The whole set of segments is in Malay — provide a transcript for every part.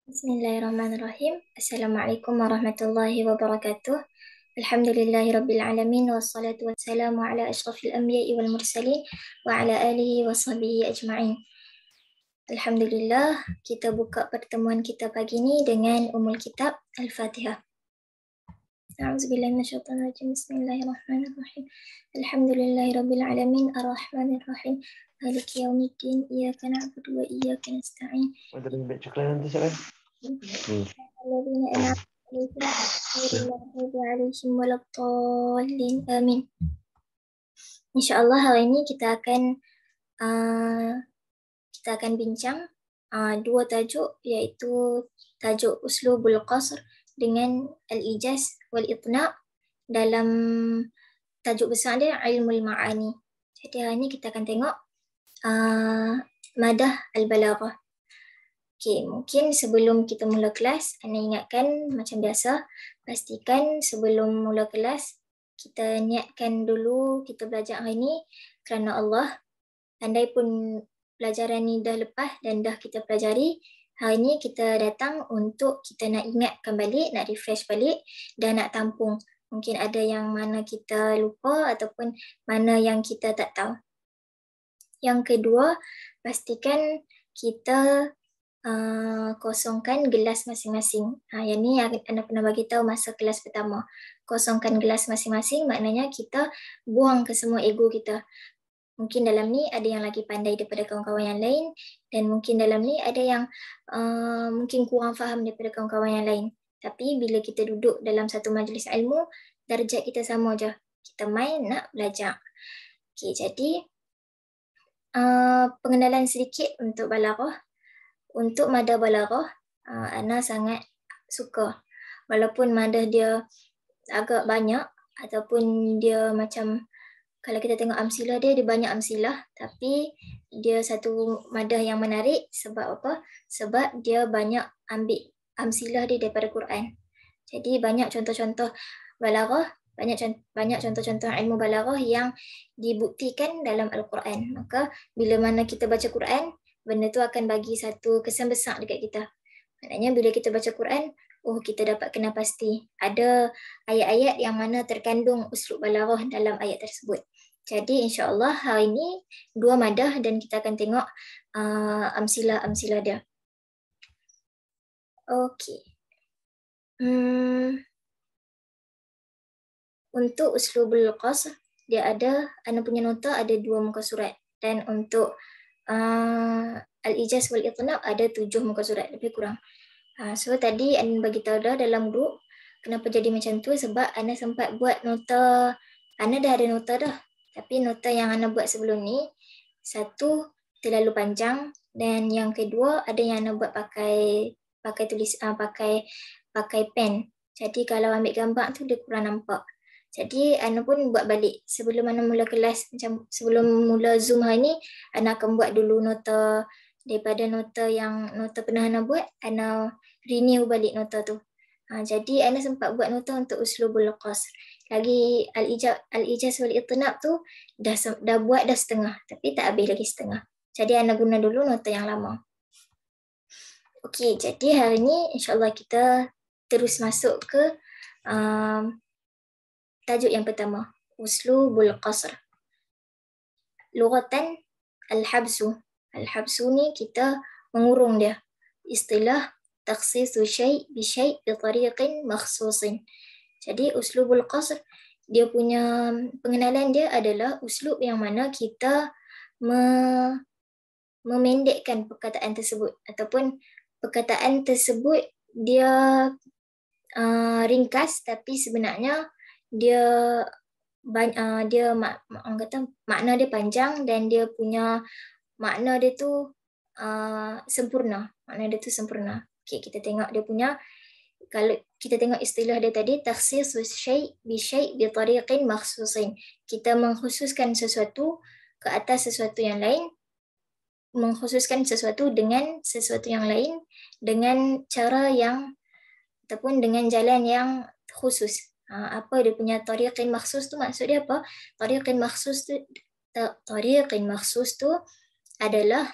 Bismillahirrahmanirrahim. Assalamualaikum warahmatullahi wabarakatuh. Alhamdulillahi rabbil alamin wassalatu wassalamu ala asyrafil anbiya'i wal mursalin wa ala alihi wa sahbihi ajma'in. Alhamdulillah, kita buka pertemuan kita pagi ini dengan Ummul Kitab Al-Fatihah. A'udzubillahi minasyaitonir rajim. Bismillahirrahmanirrahim. Alhamdulillahi rabbil alamin arrahmanir rahim. Maliki yaumiddin. Iyyaka na'budu wa iyyaka nasta'in. Ada lebih coklat nanti siapa? الذين أنعمت عليهم غير المغضوب عليهم ولا الضالين آمين. InsyaAllah hari ini kita akan bincang dua tajuk, iaitu tajuk Uslubul Qasr dengan Al-Ijaz wal Iqna' dalam tajuk besar dia Ilmul Ma'ani. Jadi hari ini kita akan tengok Madah Al-Balaghah. Okay, mungkin sebelum kita mula kelas, Ana ingatkan macam biasa, pastikan sebelum mula kelas, kita niatkan dulu kita belajar hari ini kerana Allah. Andai pun pelajaran ni dah lepas dan dah kita pelajari, hari ini kita datang untuk kita nak ingatkan balik, nak refresh balik dan nak tampung. Mungkin ada yang mana kita lupa ataupun mana yang kita tak tahu. Yang kedua, pastikan kita kosongkan gelas masing-masing. Yang ni Anda pernah bagi tahu masa kelas pertama. Kosongkan gelas masing-masing maknanya kita buang ke semua ego kita. Mungkin dalam ni ada yang lagi pandai daripada kawan-kawan yang lain dan mungkin dalam ni ada yang mungkin kurang faham daripada kawan-kawan yang lain. Tapi bila kita duduk dalam satu majlis ilmu, darjat kita sama je. Kita main nak belajar. Okay, jadi pengenalan sedikit untuk balaghah. Untuk madah balaghah, Ana sangat suka. Walaupun madah dia agak banyak ataupun dia macam, kalau kita tengok amsilah dia banyak amsilah, tapi dia satu madah yang menarik. Sebab apa? Sebab dia banyak ambil amsilah dia daripada Quran. Jadi banyak contoh-contoh balaghah, banyak contoh-contoh ilmu balaghah yang dibuktikan dalam Al-Quran. Maka bila mana kita baca Quran, benda tu akan bagi satu kesan besar dekat kita. Maknanya bila kita baca Quran, kita dapat kenal pasti ada ayat-ayat yang mana terkandung uslub balaghah dalam ayat tersebut. Jadi insya-Allah hari ini dua madah dan kita akan tengok amsilah-amsilah dia. Okey. Untuk uslubul qasr, dia ada, Ana punya nota ada 2 muka surat, dan untuk Al-Ijaz wal Iqna' ada 7 muka surat, lebih kurang. So tadi Ana bagi tahu dah dalam grup kenapa jadi macam tu, sebab Ana sempat buat nota. Ana dah ada nota dah, tapi nota yang Ana buat sebelum ni, satu terlalu panjang, dan yang kedua ada yang Ana buat pakai pen. Jadi kalau ambil gambar tu dia kurang nampak. Jadi Ana pun buat balik sebelum Ana mula kelas, macam sebelum mula Zoom hari ni, Ana akan buat dulu nota daripada nota pernah Ana buat, Ana renew balik nota tu. Jadi Ana sempat buat nota untuk uslubul qasr. Lagi Al-Ijaz wal Iqna' tu dah buat dah setengah, tapi tak habis lagi setengah. Jadi Ana guna dulu nota yang lama. Okey, jadi hari ni insya-Allah kita terus masuk ke tajuk yang pertama, uslubul qasr. Lughatan al-habsu. Al-habsu ni kita mengurung dia. Istilah takhsisu syai' bi syai' bi tariqin makhsusin. Jadi uslubul qasr, dia punya pengenalan dia adalah uslub yang mana kita memendekkan perkataan tersebut, ataupun perkataan tersebut dia ringkas, tapi sebenarnya dia makna dia panjang dan dia punya makna dia tu sempurna. Makna dia tu sempurna. Okey, kita tengok dia punya. Kalau kita tengok istilah dia tadi, takhsisus syai' bi syai' bi tariqin makhsusin. Kita mengkhususkan sesuatu ke atas sesuatu yang lain, mengkhususkan sesuatu dengan sesuatu yang lain dengan cara yang ataupun dengan jalan yang khusus. Apa dia punya tariqin makhsus tu, maksud dia apa? Tariqin makhsus tu adalah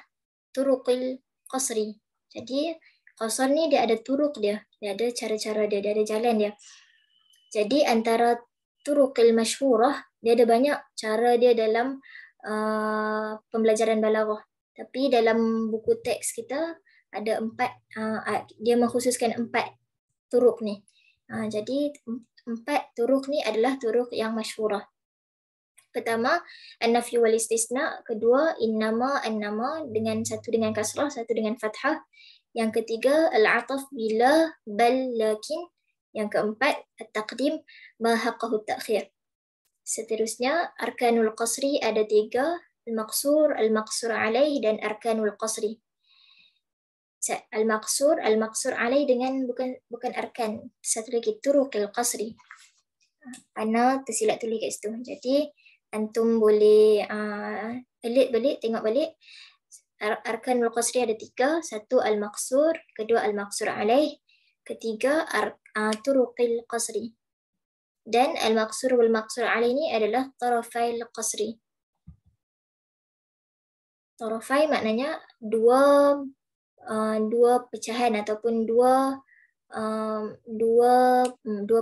turuqil qasri. Jadi Qasar ni dia ada turuk dia ada cara-cara dia ada jalan dia. Jadi antara turukil masyhurah, dia ada banyak cara dia dalam pembelajaran balaghah. Tapi dalam buku teks kita ada 4, dia mengkhususkan 4 turuk ni. Jadi 4 turuk ni adalah turuk yang masyhurah. Pertama, an-nafyu wal istisna. Kedua, innama, an-nama dengan satu dengan kasrah, satu dengan fathah. Yang ketiga, al-ataf bila, bal, lakin. Yang keempat, at-taqdim, ma haqqahu ta'khir. Seterusnya, arkanul qasri ada 3, al-maqsur alaih dan arkanul qasri. Al-maqsur alaih dengan bukan arkan. Satu lagi, turuqil qasri. Ana tersilap tulis kat situ. Jadi, antum boleh balik, tengok balik. Arkanul qasri ada 3, satu al-maqsur, kedua al-maqsur alaih, ketiga turuqil qasri. Dan al-maqsur wal maqsur alaih ni adalah tarafail qasri. Tarafai maknanya dua pecahan ataupun dua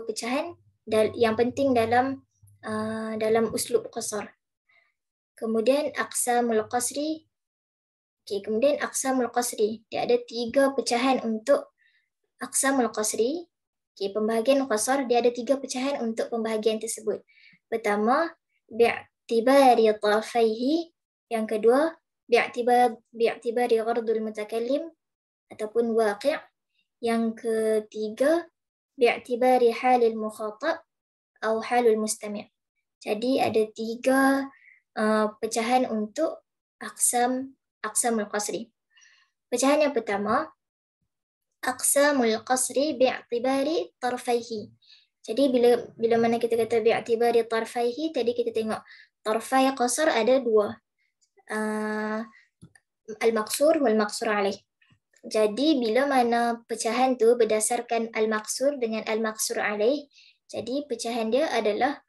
pecahan yang penting dalam uslub qasar. Kemudian aqsamul qasri. Kemudian aqsamul qasri. Dia ada 3 pecahan untuk aqsamul qasri. Pembahagian qasar dia ada 3 pecahan untuk pembahagian tersebut. Pertama, bi'tibari tarafaihi. Yang kedua, bi'tibari ghardul mutakallim ataupun waqi'. Yang ketiga, bi'tibari halil mukhatab atau halul mustami'. Jadi ada 3 pecahan untuk aqsamul qasri. Pecahan yang pertama, aqsamul qasri bi'tibari tarfaihi. Jadi bila mana kita kata bi'tibari tarfaihi, tadi kita tengok tarfai qasar ada 2. Al-maqsur wal maqsur alaih. Jadi bila mana pecahan tu berdasarkan al-maqsur dengan al-maqsur alaih, jadi pecahan dia adalah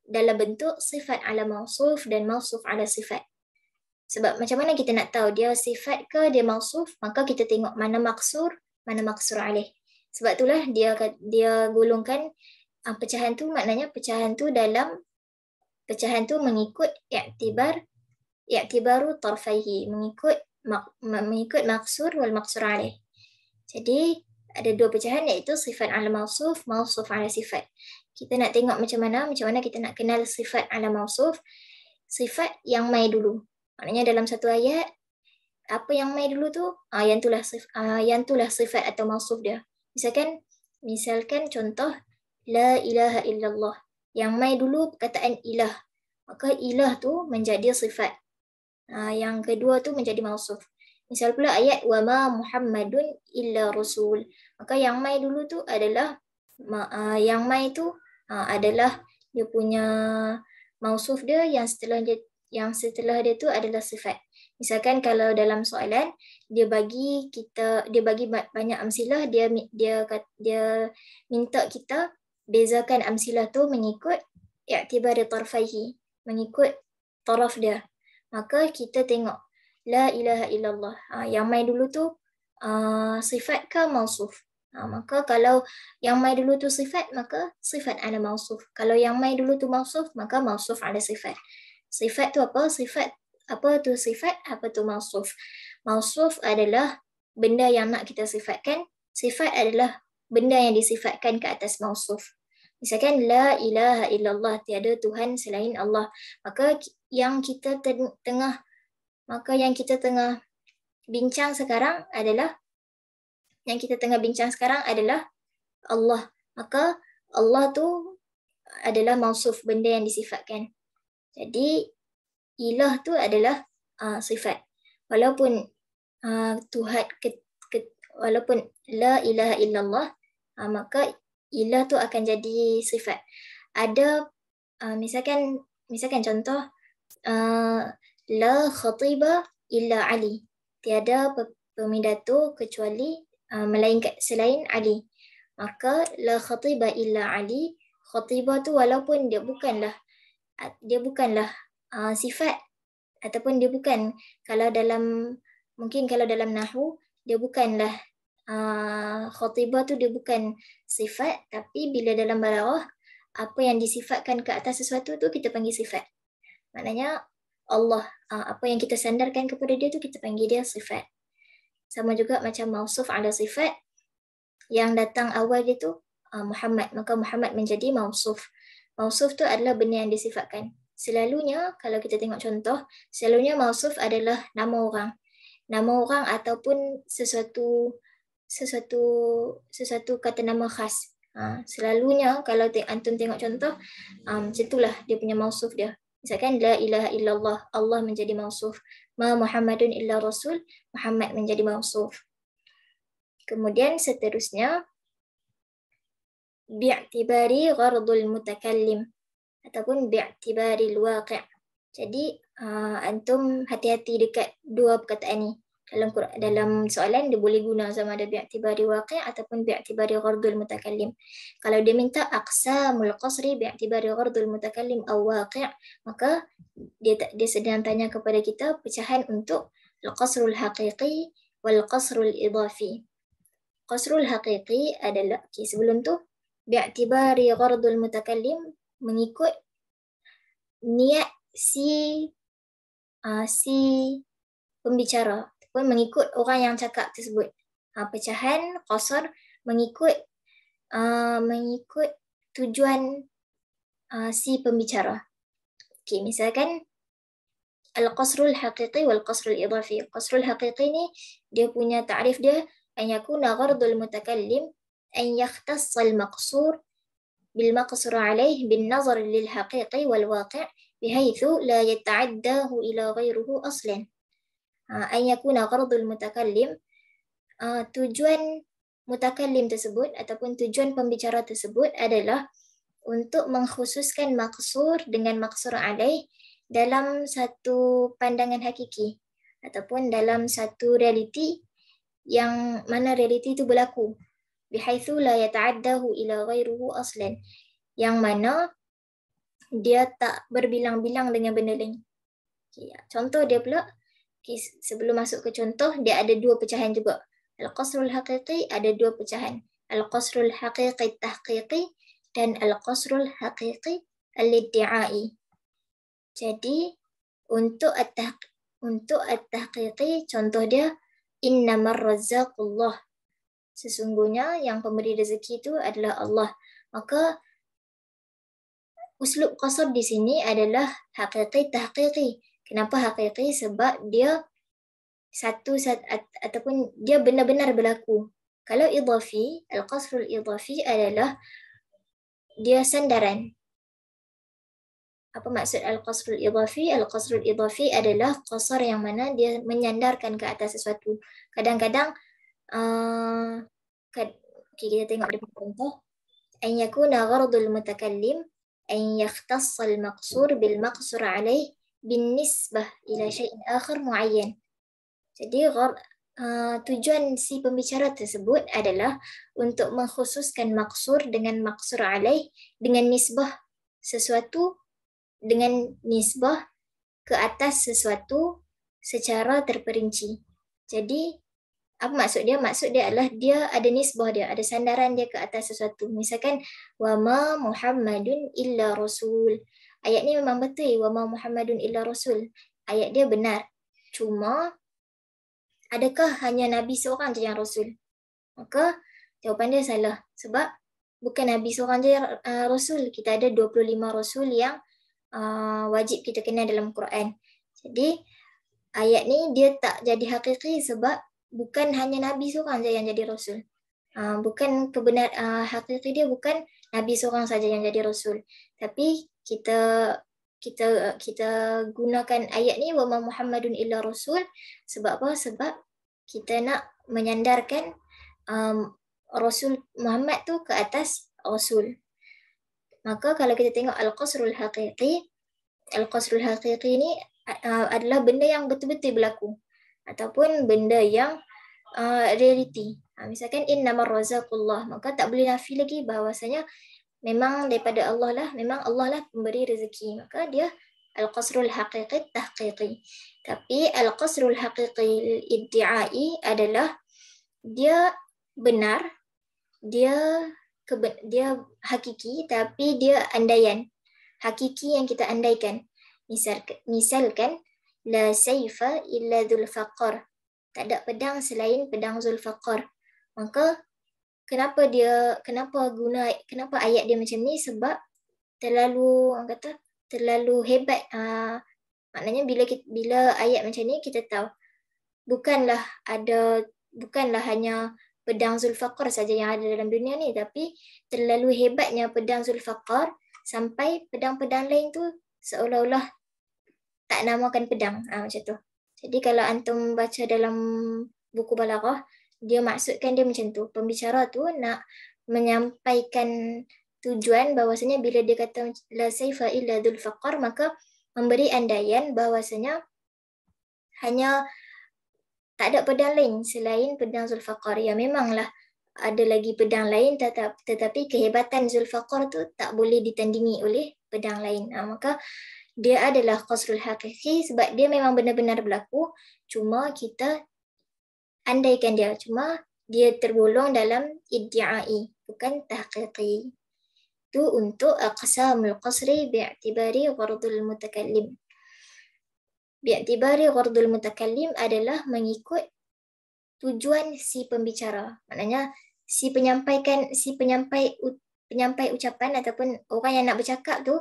dalam bentuk sifat ala mausuf dan mausuf ala sifat. Sebab macam mana kita nak tahu dia sifat ke dia mausuf? Maka kita tengok mana maksur, mana maksur alaih. Sebab itulah dia golongkan pecahan tu, maknanya pecahan tu mengikut i'tibaru tarfaihi, mengikut maksur wal maksur alaih. Jadi ada 2 pecahan iaitu sifat ala mausuf, mausuf ala sifat. Kita nak tengok macam mana kita nak kenal sifat ala mausuf. Sifat yang mai dulu. Maknanya dalam satu ayat, apa yang mai dulu tu, yang itulah sifat atau mausuf dia. Misalkan contoh, la ilaha illallah. Yang mai dulu perkataan ilah. Maka ilah tu menjadi sifat. Yang kedua tu menjadi mausuf. Misal pula ayat, wa ma Muhammadun illa rasul. Maka yang mai dulu tu adalah, yang mai tu adalah dia punya mausuf dia, yang setelah dia tu adalah sifat. Misalkan kalau dalam soalan dia bagi banyak amsilah, dia minta kita bezakan amsilah tu mengikut i'tibari tarfaihi, mengikut taraf dia. Maka kita tengok la ilaha illallah. Yang mai dulu tu sifat ke mausuf? Maka kalau yang mai dulu tu sifat, maka sifat ala mausuf. Kalau yang mai dulu tu mausuf, maka mausuf ala sifat. Sifat tu apa? Apa tu sifat? Apa tu mausuf? Mausuf adalah benda yang nak kita sifatkan. Sifat adalah benda yang disifatkan ke atas mausuf. Misalkan la ilaha illallah, tiada Tuhan selain Allah. Maka yang kita tengah bincang sekarang adalah Allah. Maka Allah tu adalah mausuf, benda yang disifatkan. Jadi ilah tu adalah sifat. Walaupun Tuhan walaupun la ilaha illallah, maka ilah tu akan jadi sifat. Ada misalkan contoh, la khatiba illa Ali. Tiada pemidato kecuali melainkan selain Ali. Maka la khatiba illa Ali. Khatibah tu walaupun dia bukanlah sifat, ataupun dia bukan, kalau dalam nahwu dia bukanlah khatibah tu dia bukan sifat, tapi bila dalam balaghah apa yang disifatkan ke atas sesuatu tu kita panggil sifat. Maknanya Allah, apa yang kita sandarkan kepada dia tu kita panggil dia sifat. Sama juga macam mausuf ala sifat, yang datang awal dia tu Muhammad, maka Muhammad menjadi mausuf. Mausuf tu adalah benda yang disifatkan. Selalunya kalau kita tengok contoh, selalunya mausuf adalah nama orang. Nama orang ataupun sesuatu kata nama khas. Selalunya kalau antum tengok contoh, macam itulah dia punya mausuf dia. Misalkan la ilaha illallah, Allah menjadi mausuf. Ma Muhammadun illa rasul, Muhammad menjadi mausuf. Kemudian seterusnya bi'tibari ghardul mutakallim ataupun bi'tibari al-waqi'. Jadi antum hati-hati dekat dua perkataan ni. Dalam soalan dia boleh guna sama ada bi'tibari waqi' ataupun bi'tibari ghardul mutakallim. Kalau dia minta aqsamul qasri bi'tibari ghardul mutakallim aw waqi', maka dia sedang tanya kepada kita pecahan untuk al-qasrul haqiqi wal qasrul idafi. Qasrul haqiqi adalah sebelum tu bi'tibari ghardul mutakallim mengikut niat si pembicara ataupun mengikut orang yang cakap tersebut. Pecahan qasr mengikut tujuan si pembicara. Okey, misalkan al-qasrul haqiqi wal qasrul idafi. Qasrul haqiqi ni dia punya ta'rif dia an yakuna ghardul mutakallim an yakhtass al-maqsur bil maqsur alayh bin nazar lil haqiqi wal waqi' bihaythu la yata'addahu ila ghayrihi aslan. An yakuna ghardul mutakallim, tujuan mutakallim tersebut ataupun tujuan pembicara tersebut adalah untuk mengkhususkan maqsur dengan maqsur alaih dalam satu pandangan hakiki ataupun dalam satu realiti yang mana realiti itu berlaku, bihaitsu la yata'addahu ila ghairuhu aslan, yang mana dia tak berbilang-bilang dengan benda lain. Okay, contoh dia pula, sebelum masuk ke contoh, dia ada dua pecahan juga. Al-qasrul haqiqi ada dua pecahan. Al-qasrul haqiqi tahqiqi dan al-qasrul haqiqi al-iddi'ai. Jadi untuk at-tahqiqi contoh dia innamar razzaqullah. Sesungguhnya yang pemberi rezeki itu adalah Allah. Maka uslub qasr di sini adalah haqiqi tahqiqi. Kenapa haqiqi? Sebab dia ataupun dia benar-benar berlaku. Kalau idafi, al-qasrul idafi adalah dia sandaran. Apa maksud al-qasrul idafi? Al-qasrul idafi adalah qasar yang mana dia menyandarkan ke atas sesuatu. Kadang-kadang kita tengok dia contoh. An yakuna ghardul mutakallim an yakhtassa al-maqsur bil maqsur alaih bin nisbah ila syai'in akhar muayyan. Jadi tujuan si pembicara tersebut adalah untuk mengkhususkan maqsur dengan maqsur alaih dengan nisbah sesuatu, dengan nisbah ke atas sesuatu secara terperinci. Jadi apa maksud dia? Maksud dia adalah dia ada nisbah dia, ada sandaran dia ke atas sesuatu. Misalkan wa ma Muhammadun illa rasul. Ayat ni memang betul, wa ma Muhammadun illa rasul. Ayat dia benar. Cuma adakah hanya nabi seorang je yang rasul? Maka jawapan dia salah. Sebab bukan nabi seorang je yang rasul. Kita ada 25 rasul yang wajib kita kenal dalam Quran. Jadi ayat ni dia tak jadi hakiki sebab bukan hanya nabi seorang saja yang jadi rasul. Bukan hakiki dia bukan nabi seorang saja yang jadi rasul. Tapi kita gunakan ayat ni wa ma Muhammadun illa rasul sebab apa? Sebab kita nak menyandarkan Rasul Muhammad tu ke atas rasul. Maka kalau kita tengok al-qasrul haqiqi ni adalah benda yang betul-betul berlaku ataupun benda yang realiti. Misalkan innamar razaqullah, maka tak boleh nafi lagi bahawasanya memang daripada Allah lah, memang Allah lah pemberi rezeki. Maka dia al-qasrul haqiqi tahqiqi. Tapi al-qasrul haqiqi iddi'ai adalah dia benar, dia hakiki tapi dia andaian. Hakiki yang kita andaikan. Misalkan la sayfa illa dzul faqar. Tak ada pedang selain pedang Zulfaqar. Maka kenapa ayat dia macam ni? Sebab terlalu hebat. Maknanya bila ayat macam ni kita tahu bukanlah hanya pedang Zulfaqar saja yang ada dalam dunia ni, tapi terlalu hebatnya pedang Zulfaqar sampai pedang-pedang lain tu seolah-olah tak namakan pedang. Macam tu. Jadi kalau antum baca dalam buku balaghah, dia maksudkan dia macam tu. Pembicara tu nak menyampaikan tujuan bahawasanya bila dia kata la sayfa illa dzul faqar, maka memberi andaian bahawasanya hanya tak ada pedang lain selain pedang Zulfaqar. Ya memanglah ada lagi pedang lain, tetapi kehebatan Zulfaqar tu tak boleh ditandingi oleh pedang lain. Maka dia adalah qasrul hakiki sebab dia memang benar-benar berlaku, cuma kita andaikan dia, cuma dia tergolong dalam iddi'ai, bukan tahqiqi. Itu untuk aqsamul qasri bi'tibari ghardul mutakallim. Bi'tibari ghardul mutakallim adalah mengikut tujuan si pembicara. Maknanya si penyampai ucapan ataupun orang yang nak bercakap tu,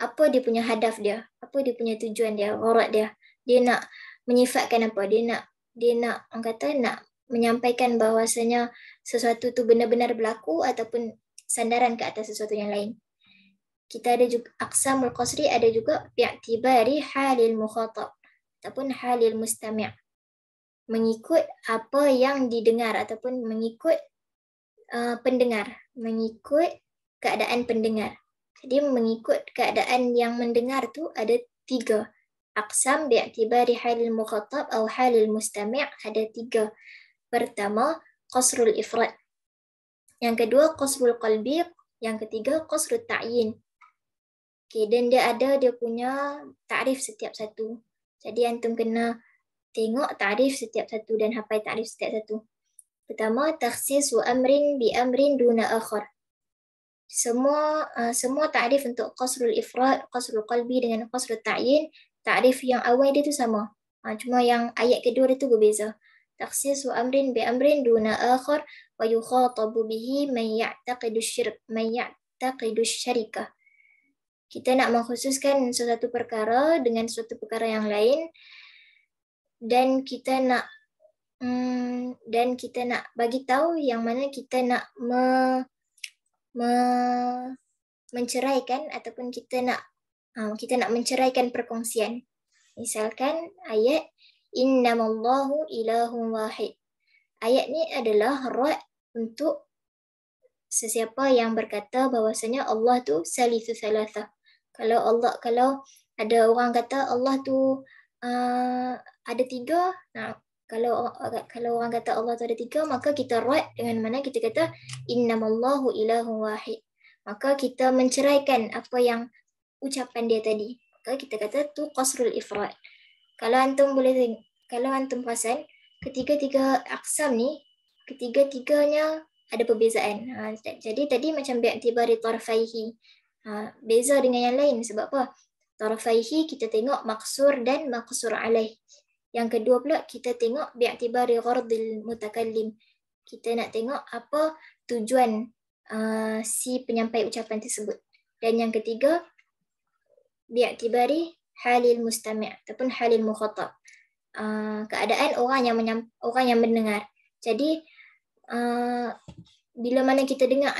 apa dia punya hadaf dia, apa dia punya tujuan dia, gharad dia. Dia nak menyifatkan apa? Dia nak menyampaikan bahawasanya sesuatu tu benar-benar berlaku ataupun sandaran ke atas sesuatu yang lain. Kita ada juga aqsamul qasri, ada juga bi'tibari halil mukhatab ataupun halil mustami'. Mengikut apa yang didengar ataupun mengikut pendengar, mengikut keadaan pendengar. Jadi mengikut keadaan yang mendengar tu ada 3. Aqsam bi'tibari halil mukhatab atau halil mustami' ada 3. Pertama, qasrul ifrad. Yang kedua, qasrul qalbi. Yang ketiga, qasrul ta'yin. Okay, dan dia punya ta'rif setiap satu. Jadi antum kena tengok ta'rif setiap satu dan hafal ta'rif setiap satu. Pertama, takhsisu amrin bi amrin duna akhar. Semua ta'rif untuk qasrul ifrad, qasrul qalbi dengan qasrul ta'yin, ta'rif yang awal dia tu sama. Cuma yang ayat kedua dia tu berbeza. Takhsisu amrin bi amrin duna akhar wa yukhatabu bihi man ya'taqidu syarikah. Kita nak mengkhususkan sesuatu perkara dengan sesuatu perkara yang lain, dan kita nak bagi tahu yang mana kita nak menceraikan ataupun kita nak menceraikan perkongsian. Misalkan ayat innamallahu ilahun wahid. Ayat ni adalah rad untuk sesiapa yang berkata bahawasanya Allah tu salisu salasah. Kalau ada orang kata Allah tu ada 3, kalau orang kata Allah tu ada 3, maka kita rad dengan mana kita kata innamallahu ilahun wahid. Maka kita menceraikan apa yang ucapan dia tadi. Maka kita kata tu qasrul ifrad. Kalau antum perasan, ketiga-tiga aqsam ni, ketiga-tiganya ada perbezaan. Jadi tadi macam bi'tibari tarfaihi. Beza dengan yang lain. Sebab apa? Tarfaihi kita tengok maksur dan maqsur alaih. Yang kedua pula kita tengok bi'tibari ghardil mutakallim. Kita nak tengok apa tujuan si penyampai ucapan tersebut. Dan yang ketiga bi'tibari halil mustami' ataupun halil mukhatab. Keadaan orang yang mendengar. Jadi bila mana kita dengar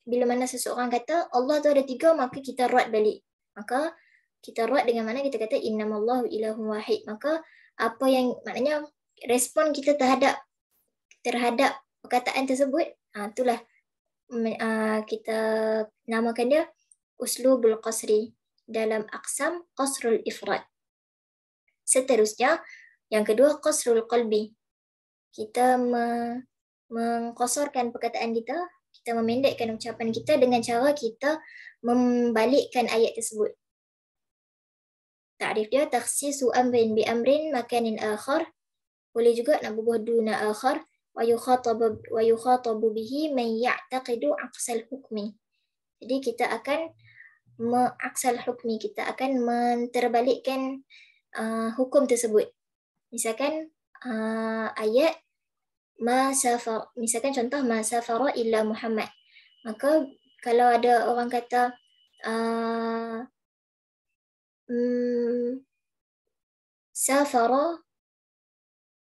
bila mana seseorang kata Allah tu ada 3, maka kita rad balik. Maka kita rad dengan mana kita kata innamallahu ilahun wahid. Maka apa yang maknanya respon kita terhadap perkataan tersebut, itulah kita namakan dia uslubul qasri dalam aqsam qasrul ifrad. Seterusnya yang kedua qasrul qalbi. Kita mengqasarkan perkataan kita memendekkan ucapan kita dengan cara kita membalikkan ayat tersebut. Ta'rif dia takhsisu amrin bi amrin makanin akhar. Boleh juga nak berbuah duna akhar. ويخاطب به من يعتقد عكس الحكم. Jadi kita akan mengaksal hukmi, kita akan menterbalikkan hukum tersebut. Misalkan ayat misalkan contoh ma safara illa Muhammad. Maka kalau ada orang kata safara,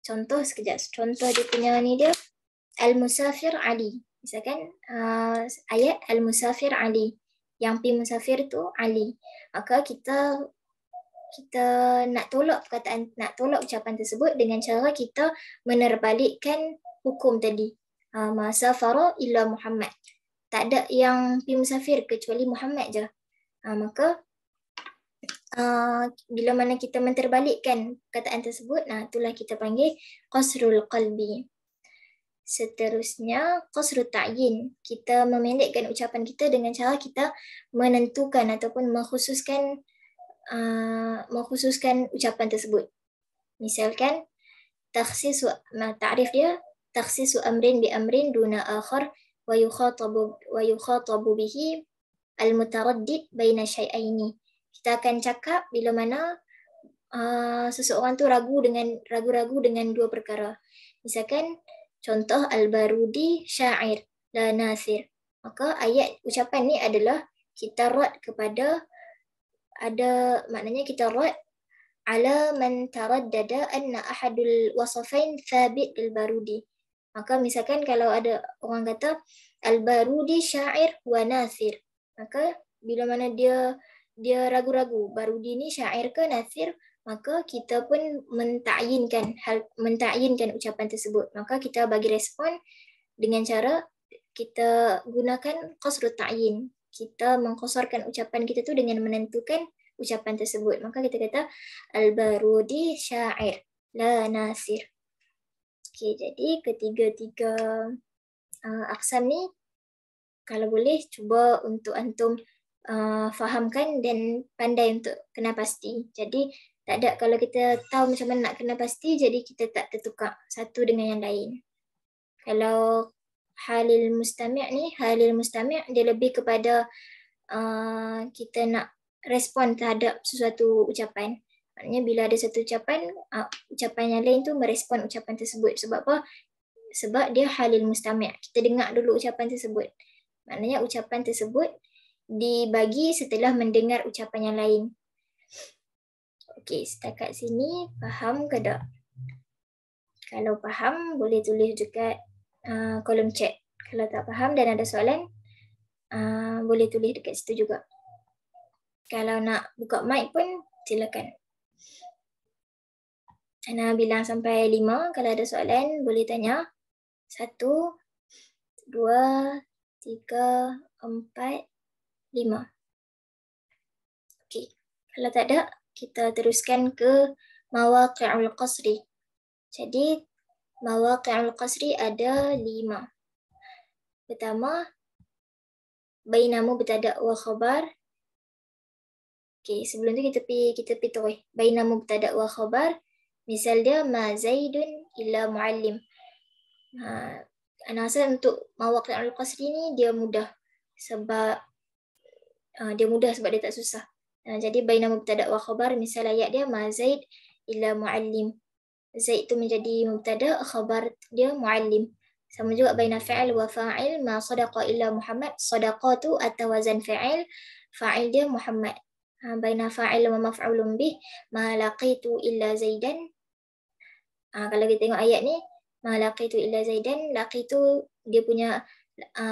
contoh sekejap, contoh dia punya ni dia al-musafir Ali. Misalkan ayat al-musafir Ali, yang pi musafir tu Ali. Maka kita nak tolak perkataan, nak tolak ucapan tersebut dengan cara kita menerbalikkan hukum tadi. Ma safara illa Muhammad. Tak ada yang pi musafir kecuali Muhammad je. Maka bila mana kita menterbalikkan perkataan tersebut, itulah kita panggil qasrul qalbi. Seterusnya qasrul ta'yin. Kita memendekkan ucapan kita dengan cara kita menentukan ataupun mengkhususkan ucapan tersebut. Misalkan takhsisu, ta'rif dia takhsisu amrin bi amrin duna akhar wa yukhatabu bihi al-mutaraddid baina syai'aini. Kita akan cakap bila mana seseorang tu ragu-ragu dengan dua perkara. Misalkan contoh al-Barudi syair la nasir. Maka ayat ucapan ni adalah kita rad kepada maknanya kita rad ala man taraddada anna ahadul wasafain thabit al-Barudi. Maka misalkan kalau ada orang kata al-Barudi syair wa nasir. Maka bila mana dia ragu-ragu, Barudi ni syair ke nasir, maka kita pun mentakyinkan ucapan tersebut. Maka kita bagi respon dengan cara kita gunakan qasrut ta'yin. Kita mengqasarkan ucapan kita tu dengan menentukan ucapan tersebut. Maka kita kata al-Barudi syair la nasir. Okey, jadi ketiga-tiga aqsam ni kalau boleh cuba untuk antum fahamkan dan pandai untuk kena pasti. Jadi tak ada, kalau kita tahu macam mana nak kena pasti, jadi kita tak tertukar satu dengan yang lain. Kalau halil mustami' dia lebih kepada kita nak respon terhadap sesuatu ucapan. Maknanya bila ada satu ucapan, ucapan yang lain tu merespon ucapan tersebut. Sebab apa? Sebab dia halil mustami'. Kita dengar dulu ucapan tersebut. Maknanya ucapan tersebut dibagi setelah mendengar ucapan yang lain. Okey, setakat sini faham ke tak? Kalau faham, boleh tulis dekat kolom chat. Kalau tak faham dan ada soalan, boleh tulis dekat situ juga. Kalau nak buka mic pun silakan. Ana bilang sampai 5. Kalau ada soalan, boleh tanya. 1, 2, 3, 4, 5. Okey. Kalau tak ada, kita teruskan ke mawaqi'ul qasri. Jadi, mawaqi'ul qasri ada 5. Pertama, baina mubtada' wa khabar. Okey, sebelum tu kita pi tulis. Baina mubtada' wa khabar. Misal dia ma Zaidun illa muallim. Ana rasa untuk mawaqi'ul qasri ni dia mudah sebab dia tak susah. Jadi baina mubtada' wa khabar, misal ayat dia ma Zaid illa muallim. Zaid tu menjadi mubtada', khabar dia muallim. Sama juga baina fa'il wa fa'il, ma sadaqa illa Muhammad. Sadaqa tu atau wazan fa'il, fa'il dia Muhammad. Baina fa'il wa maf'ulun bih, ma laqitu illa Zaidan. Kalau kita tengok ayat ni, ma laqitu illa Zaidan, laqitu dia punya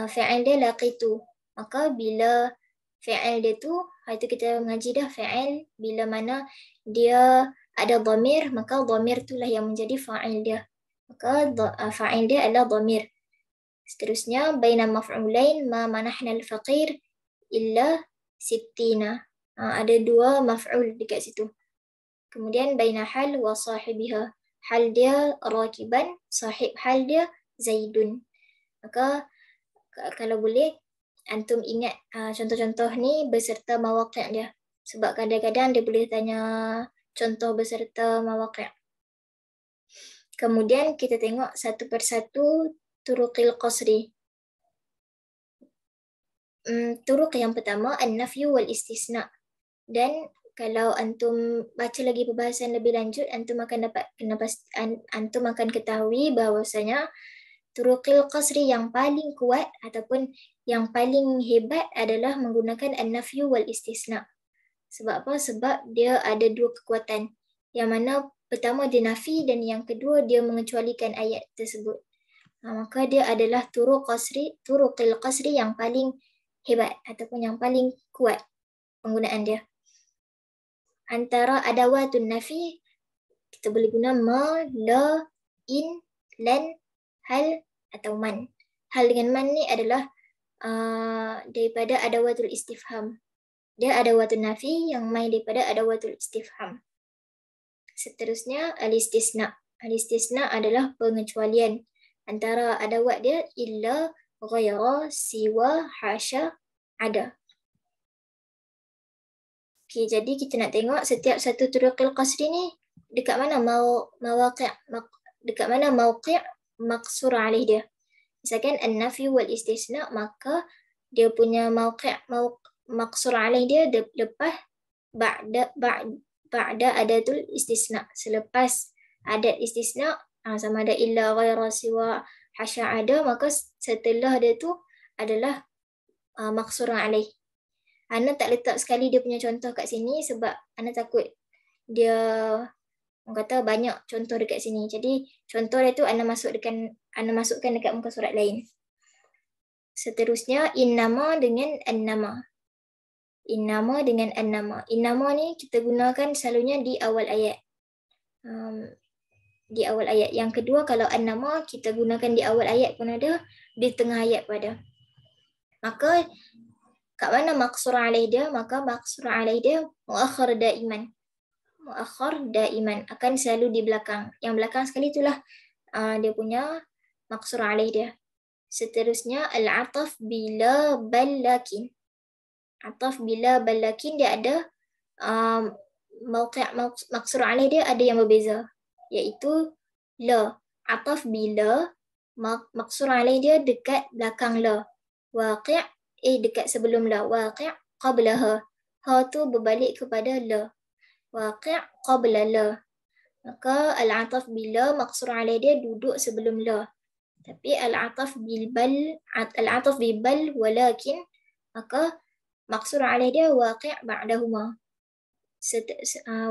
fa'il dia laqitu. Maka bila fa'il dia tu, itu kita mengaji dah fa'il bila mana dia ada dhamir, maka dhamir itulah yang menjadi fa'il dia. Maka fa'il dia adalah dhamir. Seterusnya baina maf'ulain ma manahna al-faqir illa sittina. Ada 2 maf'ul dekat situ. Kemudian baina hal wa sahibiha. Hal dia rakiban, sahib hal dia Zaidun. Maka kalau boleh antum ingat contoh-contoh ni beserta mawaqi' dia. Sebab kadang-kadang dia boleh tanya contoh beserta mawaqi'. Kemudian kita tengok satu persatu turuqil qasri. Turuq yang pertama an-nafyu wal istisna. Dan kalau antum baca lagi perbahasan lebih lanjut, antum akan ketahui bahawasanya turuqil qasri yang paling kuat ataupun yang paling hebat adalah menggunakan an-nafyu wal istisna. Sebab apa? Sebab dia ada dua kekuatan. Yang mana pertama dia nafi dan yang kedua dia mengecualikan ayat tersebut. Maka dia adalah turuqil qasri yang paling hebat ataupun yang paling kuat penggunaan dia. Antara adawatun nafi, kita boleh guna ma, la, in, lan, hal atau man. Hal dengan man ni adalah daripada adawatul istifham. Dia adawatun nafi yang main daripada adawatul istifham. Seterusnya al-istisna. Al-istisna adalah pengecualian. Antara adawat dia illa, ghaira, siwa, hasya, ada. Okey, jadi kita nak tengok setiap satu turuqil qasri ni dekat mana mawqi' maqsur alaih dia. Misalkan an-nafi wal istisna, maka dia punya mawqi' maqsur alaih dia lepas ba'da adatul istisna. Selepas adat istisna, sama ada illa, ghaira, siwa, hasya, ada, maka setelah dia tu adalah maqsur alaih. Ana tak letak sekali dia punya contoh kat sini sebab Ana takut dia orang kata banyak contoh dekat sini. Jadi contoh dia tu Ana masukkan dekat muka surat lain. Seterusnya innama dengan annama. Innama dengan annama. Innama ni kita gunakan selalunya di awal ayat. Di awal ayat. Yang kedua kalau annama kita gunakan di awal ayat pun ada, di tengah ayat pun ada. Maka kat mana maqsur alaih dia? Maka maqsur alaih dia muakhir daiman. Muakhir daiman akan selalu di belakang. Yang belakang sekali itulah dia punya maqsur alaih dia. Seterusnya al-ataf bila bal lakin. Ataf bila bal lakin dia ada mawqi' maqsur alaih dia ada yang berbeza, iaitu la. Ataf bila maqsur alaih dia dekat belakang la. Waqi' dekat sebelum la. Waqi' qablaha. Ha tu berbalik kepada la. Waqi' qabla la. Maka al-ataf bila maqsur alaih dia duduk sebelum la. Tapi al-ataf bil bal walakin, maka maqsur alaih dia waqi' ba'dahuma.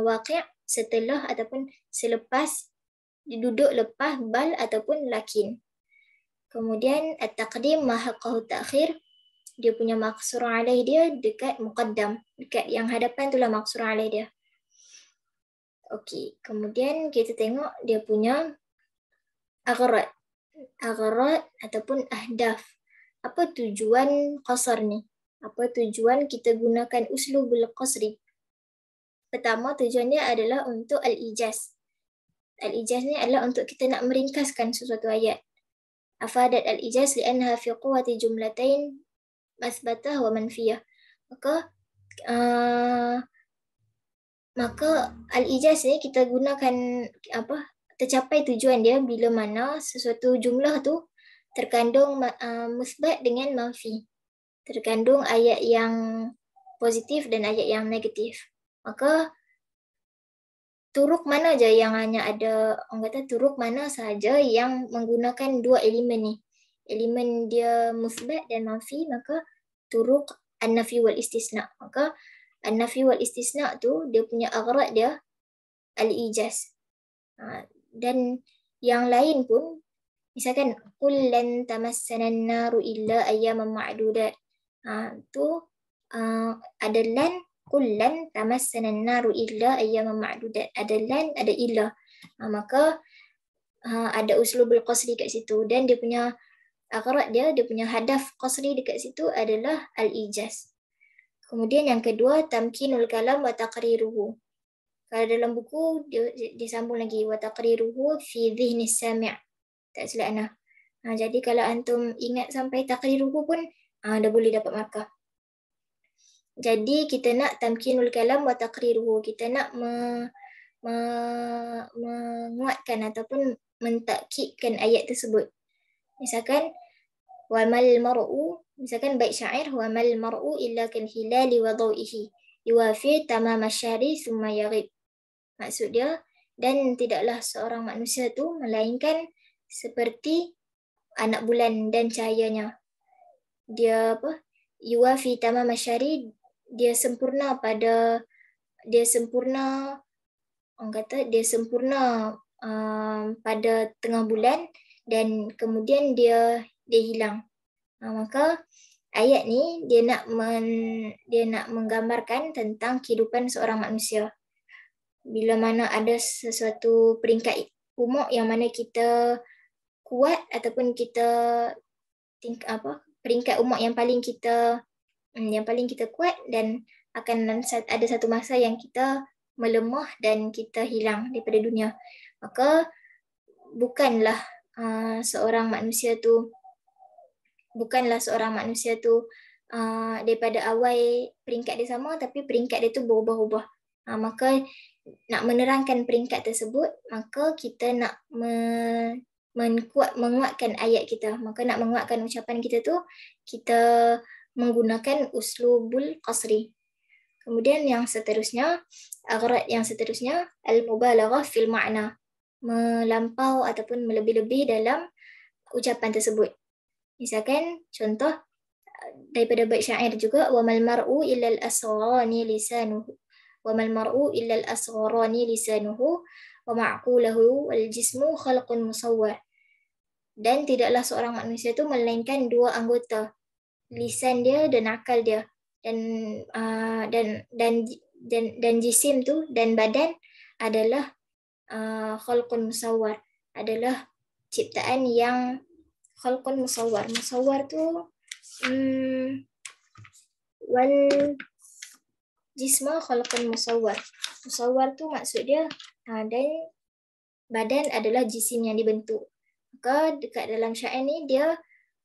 Waqi' setelah ataupun selepas, duduk lepas bal ataupun lakin. Kemudian at-taqdim ma haqqahu ta'khir, dia punya maqsur alaih dia dekat muqaddam, dekat yang hadapan itulah maqsur alaih dia. Okey, kemudian kita tengok dia punya aghrad ataupun ahdaf. Apa tujuan qasar ni? Apa tujuan kita gunakan uslubul qasri? Pertama, tujuannya adalah untuk al-ijaz. Al-ijaz ni adalah untuk kita nak meringkaskan sesuatu ayat. Afadat al-ijaz li'annaha fi quwwati jumlatain masbatah wa manfiyah. Maka al-ijaz ni kita gunakan tercapai tujuan dia bila mana sesuatu jumlah tu terkandung musbat dengan manfi. Terkandung ayat yang positif dan ayat yang negatif. Maka turuk mana je yang hanya ada, orang kata turuk mana sahaja yang menggunakan dua elemen ni. Elemen dia musbat dan manfi, maka turuk an-nafi wal istisna. Maka an-nafi wal istisna tu dia punya aghrad dia al-ijaz. Dan yang lain pun, misalkan qul lan tamassana an-naru illa ayyaman ma'dudat. Tu ada lan, qul lan tamassana an-naru illa ayyaman ma'dudat. Ada lan, ada illa. Maka ada uslubul qasri kat situ, dan dia punya aghrad dia punya hadaf qasri dekat situ adalah al-ijaz. Kemudian yang kedua, tamkinul kalam wa taqriruhu. Kalau dalam buku dia sambung lagi wa taqriruhu fi dhihnis sami'. Tak silap Ana. Jadi kalau antum ingat sampai taqriruhu pun dah boleh dapat markah. Jadi kita nak tamkinul kalam wa taqriruhu. Kita nak menguatkan ataupun mentakkidkan ayat tersebut. Misalkan wa mal mar'u, misalkan bait syair wa mal mar'u illa kal hilali wa dawihi yuwafi tamam asyhari thumma yaghib. Maksud dia, dan tidaklah seorang manusia tu melainkan seperti anak bulan dan cahayanya. Dia apa? Yuwafi tamam asyhari, dia sempurna pada tengah bulan dan kemudian dia hilang. Maka ayat ni dia nak menggambarkan tentang kehidupan seorang manusia. Bila mana ada sesuatu peringkat umur yang mana kita kuat ataupun kita peringkat umur yang paling kita kuat, dan akan ada satu masa yang kita melemah dan kita hilang daripada dunia. Maka bukanlah seorang manusia tu daripada awal peringkat dia sama, tapi peringkat dia tu berubah-ubah. Maka nak menerangkan peringkat tersebut, maka kita nak menguatkan ayat kita. Maka nak menguatkan ucapan kita tu, kita menggunakan uslubul qasri. Kemudian yang seterusnya, aghrad yang seterusnya, al-mubalaghah fil ma'na, melampau ataupun melebih-lebih dalam ucapan tersebut. Misalkan contoh daripada bait syair juga, wa mal mar'u illa al-asghani lisanuhu wa mal mar'u illa al-asghani lisanuhu wa ma'qulahu wal jismu khalqun musawwar. Dan tidaklah seorang manusia itu melainkan dua anggota, lisan dia dan akal dia, dan jisim tu dan badan adalah khalqun musawwar, adalah ciptaan yang khalqun musawwar. Musawwar tu wal jisma khalqun musawwar. Musawwar tu maksud dia dan badan adalah jisim yang dibentuk. Maka dekat dalam syair ni dia,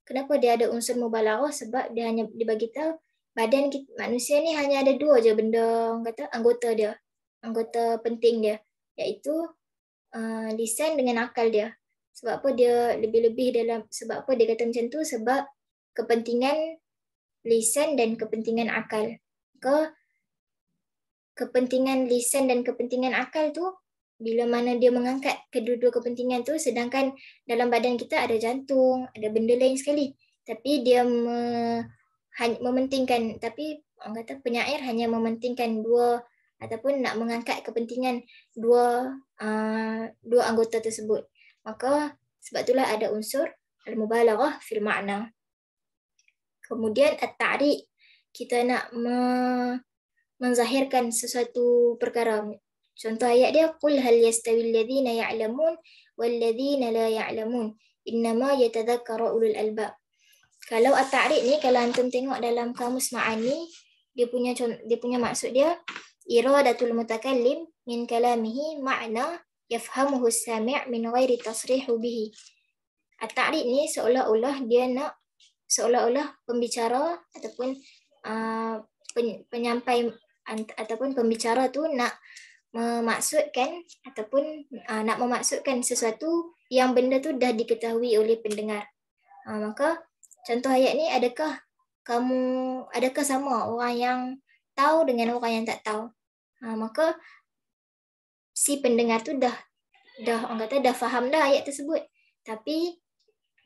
kenapa dia ada unsur mubalaghah? Sebab dia hanya dibagi tahu badan manusia ni hanya ada dua je benda, anggota dia, anggota penting dia, iaitu lisan dengan akal dia. Sebab apa dia lebih-lebih dalam, sebab apa dia kata macam tu? Sebab kepentingan lisan dan kepentingan akal. Kepentingan lisan dan kepentingan akal tu, bila mana dia mengangkat kedua-dua kepentingan tu, sedangkan dalam badan kita ada jantung, ada benda lain sekali, tapi dia mementingkan, tapi orang kata penyair hanya mementingkan dua, ataupun nak mengangkat kepentingan dua anggota tersebut. Maka sebab itulah ada unsur al-mubalaghah fil ma'na. Kemudian at-ta'ri', kita nak menzahirkan sesuatu perkara. Contoh ayat dia, qul hal yastawi alladhina ya'lamun wal ladhina la ya'lamun innama yatadhakkaru ulul albab. Kalau at-ta'ri' ni, kalau antum tengok dalam kamus ma'ani, dia punya maksud dia iradatul mutakallim min kalamihi ma'na yafhamuhu as-sami' min ghairi tasrihu bihi. At-ta'ri' ni seolah-olah pembicara ataupun penyampai ataupun pembicara tu nak memaksudkan sesuatu yang benda tu dah diketahui oleh pendengar. Maka contoh ayat ni, adakah sama orang yang tahu dengan orang yang tak tahu? Maka si pendengar tu dah faham dah ayat tersebut, tapi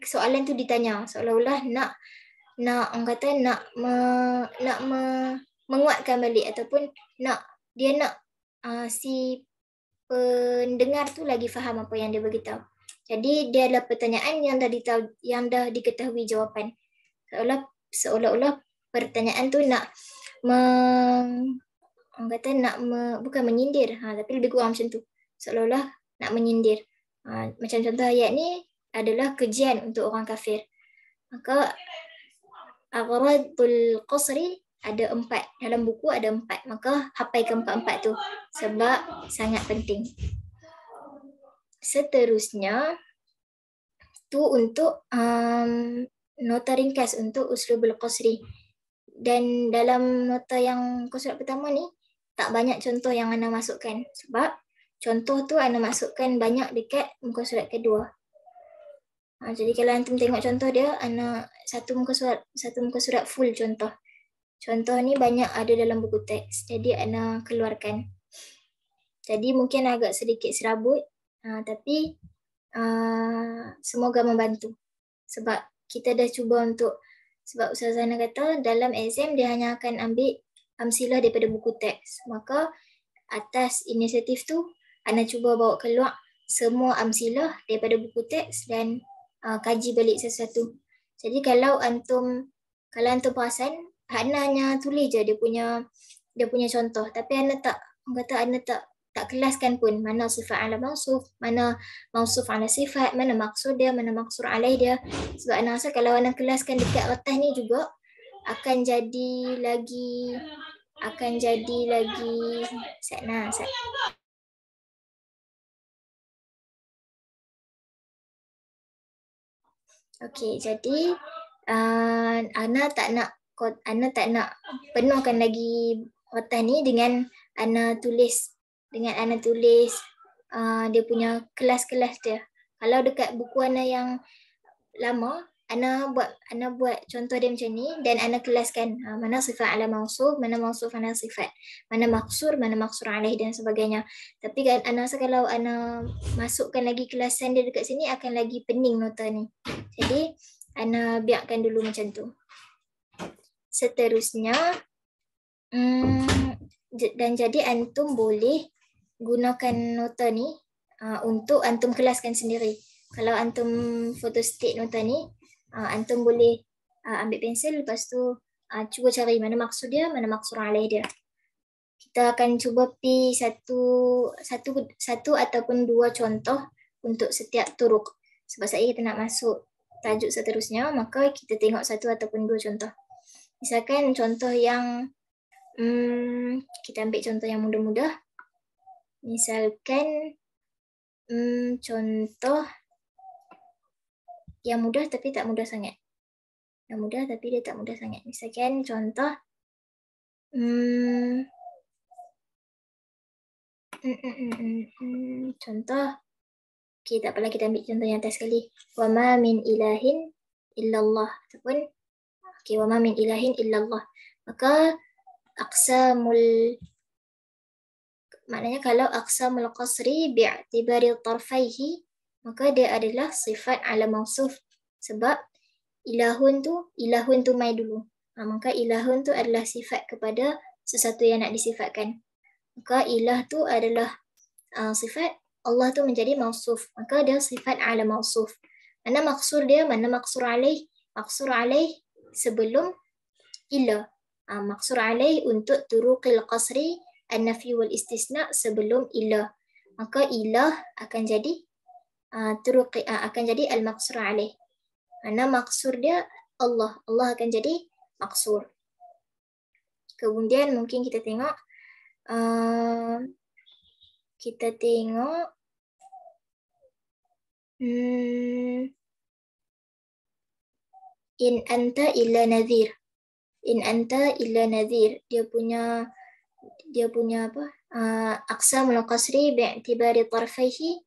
soalan tu ditanya seolah-olah nak menguatkan balik, ataupun si pendengar tu lagi faham apa yang dia beritahu. Jadi dia adalah pertanyaan yang dah diketahui jawapan. Seolah-olah pertanyaan tu bukan menyindir, tapi lebih kurang macam tu. Seolah-olah nak menyindir. Macam contoh ayat ni adalah kejian untuk orang kafir. Maka aghradul qasri ada 4. Dalam buku ada 4. Maka hafal ke-4 tu sebab sangat penting. Seterusnya tu untuk nota ringkas untuk uslubul qasri. Dan dalam nota yang surat pertama ni tak banyak contoh yang Ana masukkan sebab contoh tu Ana masukkan banyak dekat muka surat kedua. Jadi kalau antum tengok contoh dia, Ana satu muka surat full contoh. Contoh ni banyak ada dalam buku teks, jadi Ana keluarkan. Jadi mungkin agak sedikit serabut, tapi semoga membantu. Sebab kita dah cuba untuk, sebab Ustazah Ana kata dalam exam dia hanya akan ambil amsilah daripada buku teks. Maka atas inisiatif tu, Ana cuba bawa keluar semua amsilah daripada buku teks dan kaji balik sesuatu. Jadi kalau antum perasan, Ana hanya tulis je dia punya contoh, tapi Ana tak kelaskan pun mana sifat ala mausuf, mana mausuf ala sifat, mana maksud dia, mana maksud alaih dia. Sebab Ana rasa kalau Ana kelaskan dekat atas ni juga akan jadi lagi Okey, jadi Ana tak nak penuhkan lagi atas ni dengan Ana tulis dia punya kelas-kelas dia. Kalau dekat buku Ana yang lama, Ana buat contoh dia macam ni dan Ana kelaskan mana sifat ala mausuf, mana mausuf ala sifat, mana maksur alaih dan sebagainya. Tapi kan Ana rasa kalau Ana masukkan lagi kelasan dia dekat sini akan lagi pening nota ni. Jadi Ana biarkan dulu macam tu. Seterusnya dan jadi antum boleh gunakan nota ni untuk antum kelaskan sendiri. Kalau antum photostat nota ni, antum boleh ambil pensel, lepas tu cuba cari mana maksud dia, mana maksud alaih dia. Kita akan cuba pi satu ataupun dua contoh untuk setiap turuk. Sebab saya kita nak masuk tajuk seterusnya, maka kita tengok satu ataupun dua contoh. Misalkan contoh yang kita ambil contoh yang mudah-mudah. Misalkan contoh yang mudah tapi tak mudah sangat. Yang mudah tapi dia tak mudah sangat. Misalkan contoh contoh, okay, tak apalah, kita ambil contoh yang atas sekali. Wa ma min ilahin illallah, ataupun okay, wa ma min ilahin illallah. Maka maknanya kalau aqsamul qasri bi'tibari tarfaihi, maka dia adalah sifat ala mausuf. Sebab ilahun tu mai dulu. Maka ilahun tu adalah sifat kepada sesuatu yang nak disifatkan. Maka ilah tu adalah sifat, Allah tu menjadi mausuf. Maka dia sifat ala mausuf. Mana maksur dia, mana maksur alaih? Maksur alaih sebelum ilah. Maksur alaih untuk turuqil qasri an-nafi wal istisna sebelum ilah. Maka ilah akan jadi akan jadi al-maksur alaih. Mana maksur dia Allah akan jadi maksur. Kemudian mungkin kita tengok in anta illa nadhir. In anta illa nadhir, dia punya apa? Aqsamul qasri bi'tibari tarfaihi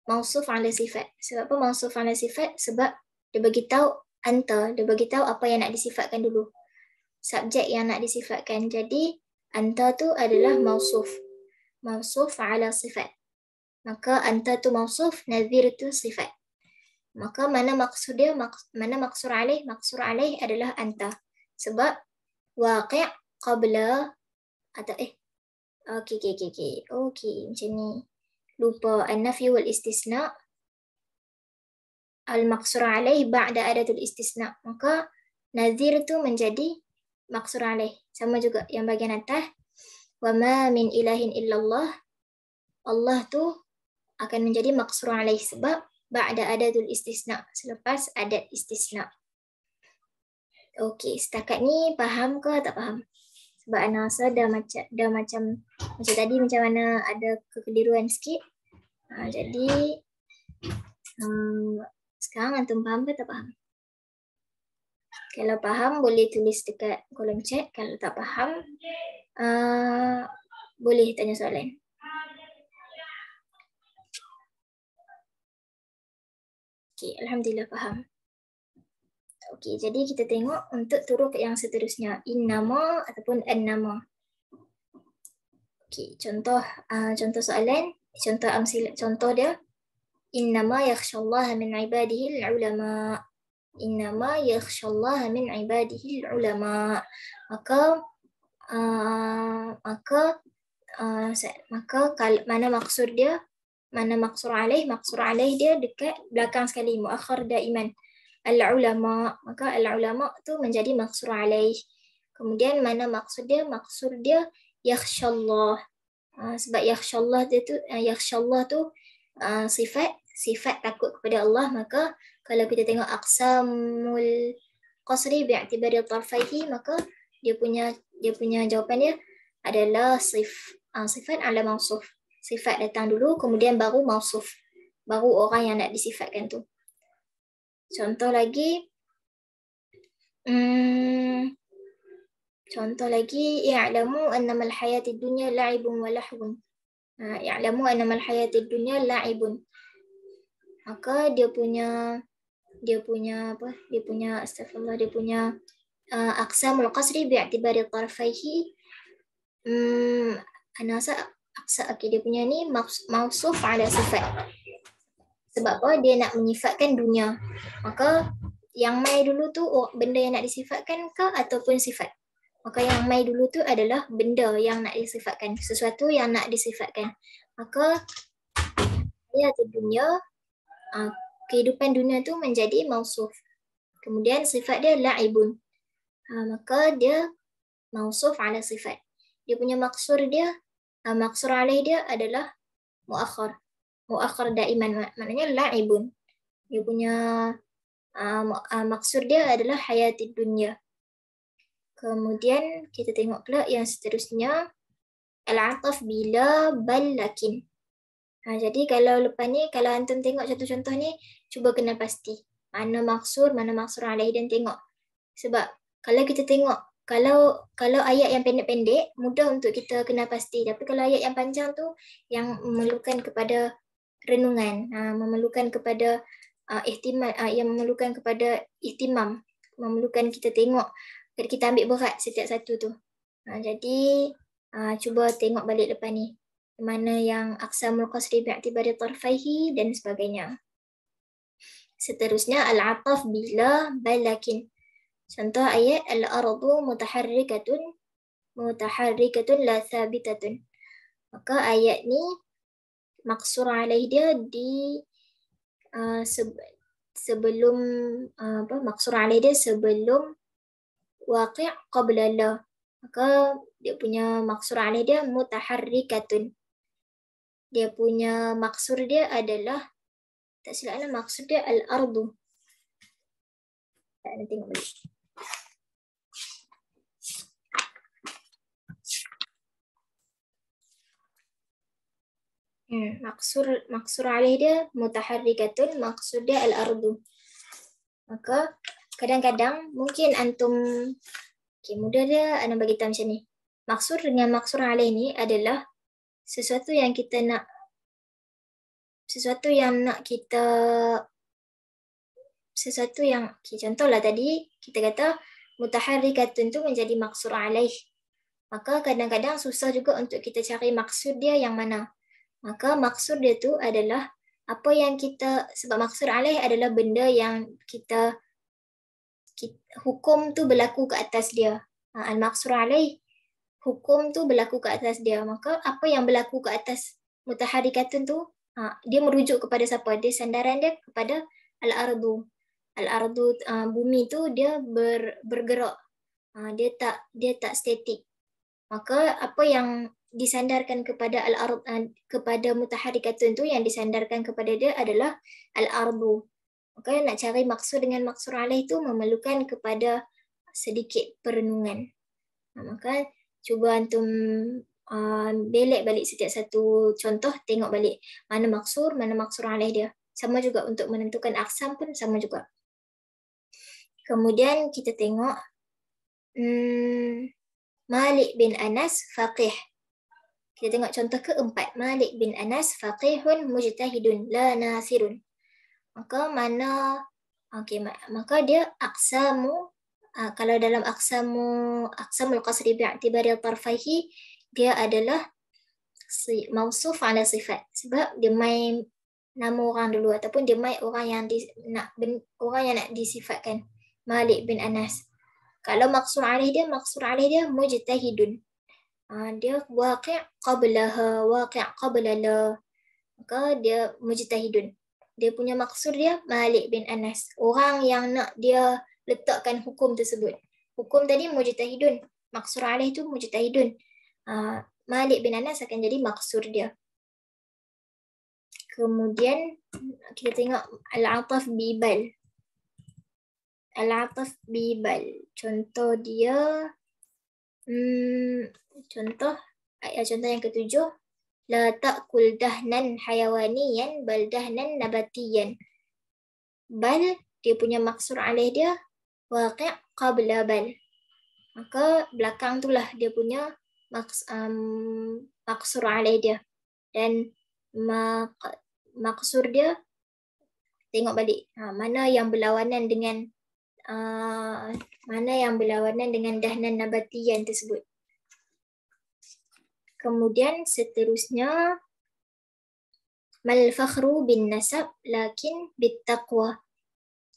mausuf ala sifat. Sebab apa mausuf ala sifat? Sebab dia bagi tahu anta, dia bagi tahu apa yang nak disifatkan dulu. Subjek yang nak disifatkan. Jadi anta tu adalah mausuf. Mausuf ala sifat. Maka anta tu mausuf, nadhir tu sifat. Maka mana maksud dia, mana maksur alaih? Maksur alaih adalah anta. Sebab waqi' qabla atau okey macam ni. Lupa an-nafi wal istisna al-maqsur alaih ba'da adatul istisna. Maka nadhir tu menjadi maqsur alaih. Sama juga yang bagian atas. Wa ma min ilahin illallah. Allah tu akan menjadi maqsur alaih sebab ba'da adatul istisna, selepas adat istisna. Okey, setakat ni faham ke tak faham? Sebab Ana rasa dah macam tadi, macam mana ada kekeliruan sikit. Jadi sekarang antum faham ke tak faham? Kalau faham boleh tulis dekat kolom chat. Kalau tak faham boleh tanya soalan. Okey, alhamdulillah faham. Okey, jadi kita tengok untuk turuk yang seterusnya, innama ataupun annama. Okey, contoh soalan, contoh dia, innama yakhshallaha min ibadihi al-ulama. Innama yakhshallaha min ibadihi al-ulama. Maka mana maksud dia? Mana maksur alaih? Maksur alaih dia dekat belakang sekali, muakhir daiman. Al-ulama, maka al-ulama tu menjadi maksur alaih. Kemudian mana maksud dia? Maksud dia yakhshallah. Sebab yakhshallah tu sifat takut kepada Allah, maka kalau kita tengok aqsamul qasri bi'tibari tarfaihi, maka dia punya jawapan dia adalah sifat ala mausuf. Sifat datang dulu, kemudian baru mausuf, baru orang yang nak disifatkan tu. Contoh lagi, i'lamu annamal hayatid dunya la'ibun wa lahwun. I'lamu annamal hayatid dunya la'ibun. Maka dia punya aqsamul qasri bi'tibari tarfaihi. Dia punya ni mausuf ala sifat. Sebab apa? Dia nak menyifatkan dunia. Maka yang mai dulu tu benda yang nak disifatkan ke ataupun sifat? Maka yang mai dulu tu adalah benda yang nak disifatkan, sesuatu yang nak disifatkan. Maka dunia, kehidupan dunia tu menjadi mausuf. Kemudian sifat dia la'ibun. Maka dia mausuf ala sifat. Dia punya maksur alaih dia adalah muakhir daiman, maknanya la'ibun. Dia punya maksud dia adalah hayatid dunya. Kemudian kita tengok pula yang seterusnya, al-ataf bila bal lakin. Jadi kalau lepas ni, kalau antum tengok contoh-contoh ni, cuba kena pasti mana maksur alaih dan tengok. Sebab kalau kita tengok, kalau ayat yang pendek-pendek, mudah untuk kita kena pasti. Tapi kalau ayat yang panjang tu, yang memerlukan kepada renungan, memerlukan kepada yang memerlukan kepada ihtimam, memerlukan kita tengok, kita ambil berat setiap satu tu. Jadi cuba tengok balik lepas ni, mana yang aqsamul qasri bi'tibari tarfaihi dan sebagainya. Seterusnya al-ataf bila bal lakin. Contoh ayat al-ardu mutaharrikatun la thabitatun. Maka ayat ni maksur alaih dia di sebelum maksur alaih dia sebelum waqi' qabla la. Maka dia punya maksur alaih dia mutaharrikatun. Dia punya maksur dia adalah, tak silaplah maksud dia al-ardu. Nak tengok balik. Maksur alaih dia mutaharrikatun, maksud dia al-ardu. Maka kadang-kadang mungkin antum mudah dia ana bagi tahu macam ni. Maksud dengan maksur alaih ni adalah sesuatu yang contohlah tadi kita kata mutaharrikatun tu menjadi maksur alaih. Maka kadang-kadang susah juga untuk kita cari maksud dia yang mana. Maka maksud dia tu adalah apa yang sebab maksud alaih adalah benda yang kita hukum tu berlaku ke atas dia. Al-maksud alaih, hukum tu berlaku ke atas dia. Maka apa yang berlaku ke atas mutaharrikatun tu, dia merujuk kepada siapa? Dia sandaran dia kepada al-ardu. Al-ardu, bumi tu dia bergerak. Dia tak statik. Maka apa yang disandarkan kepada kepada mutaharrikatun tu, yang disandarkan kepada dia adalah al-ardu. Maka nak cari maksud dengan maksud alaih tu memerlukan kepada sedikit perenungan. Maka cuba antum belek balik setiap satu contoh, tengok balik mana maksud alaih dia. Sama juga untuk menentukan aqsam pun sama juga. Kemudian kita tengok Malik bin Anas faqih. Kita tengok contoh keempat. Malik bin Anas faqihun mujtahidun la nasirun. Maka mana maka dia aqsamu, kalau dalam aqsamul qasri bi'tibari tarfaihi, dia adalah mausuf ala sifat, sebab dia main nama orang dulu ataupun dia main orang yang nak disifatkan, Malik bin Anas. Kalau maksur alaih dia mujtahidun. Dia waqi' qablaha, waqi' qablala. Maka dia mujtahidun. Dia punya maksud dia Malik bin Anas, orang yang nak dia letakkan hukum tersebut. Hukum tadi mujtahidun, maksud alaih tu mujtahidun. Malik bin Anas akan jadi maksud dia. Kemudian kita tengok al-ataf bibal. Al-ataf bibal. Contoh dia contoh yang ketujuh, la ta'kul dahnan hayawaniyan bal dahnan nabatiyan. Bal dia punya maksud alaih dia waqi' qabla bal. Maka belakang itulah dia punya maksud alaih dia. Dan maksud dia tengok balik mana yang berlawanan dengan dahnan nabatiyan tersebut. Kemudian seterusnya, mal fakhru bin nasab lakin bit taqwa.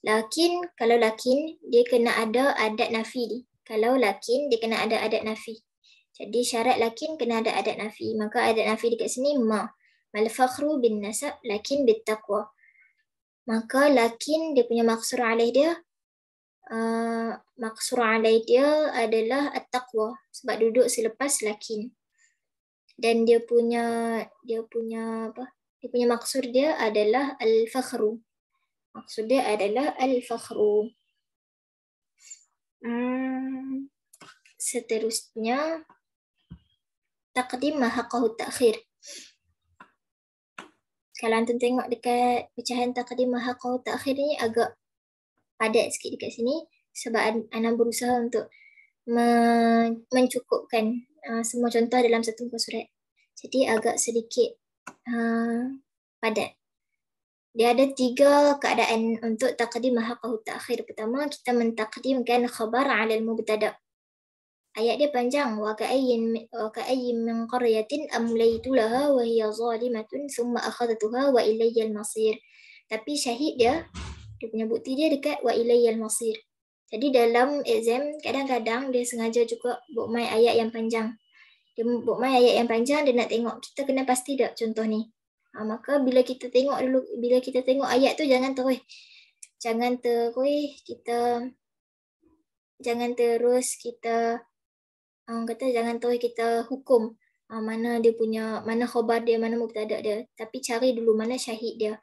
Lakin, kalau lakin dia kena ada adat nafi. Kalau lakin dia kena ada adat nafi. Jadi syarat lakin kena ada adat nafi. Maka adat nafi dekat sini mal fakhru bin nasab lakin bit taqwa. Maka lakin dia punya maksur alaih dia adalah at-taqwa, sebab duduk selepas lakin. Dan dia punya maksud dia adalah al-fakhru. Maksud dia adalah al-fakhru. Seterusnya, taqdim ma haqqahu ta'khir. Kalau antum tengok dekat pecahan taqdim ma haqqahu ta'khir ni agak padat sikit dekat sini, sebab Ana berusaha untuk mencukupkan semua contoh dalam satu muka surat. Jadi agak sedikit padat. Dia ada 3 keadaan untuk taqdim haqqahu ta'khir. Pertama, kita mentaqdimkan khabar 'ala al-mubtada'. Ayat dia panjang, wa ka'ayyin min qaryatin amlaytu laha wa hiya zalimatun thumma akhadhtuha wa ilayya al-masir. Tapi syahid dia punya bukti dia dekat wa ilayya al-masir. Jadi dalam exam kadang-kadang dia sengaja juga buat main ayat yang panjang. Dia buat main ayat yang panjang, dia nak tengok kita kena pasti tak contoh ni. Maka bila kita tengok ayat tu jangan terus kita hukum mana khabar dia, mana mubtada dia, tapi cari dulu mana syahid dia.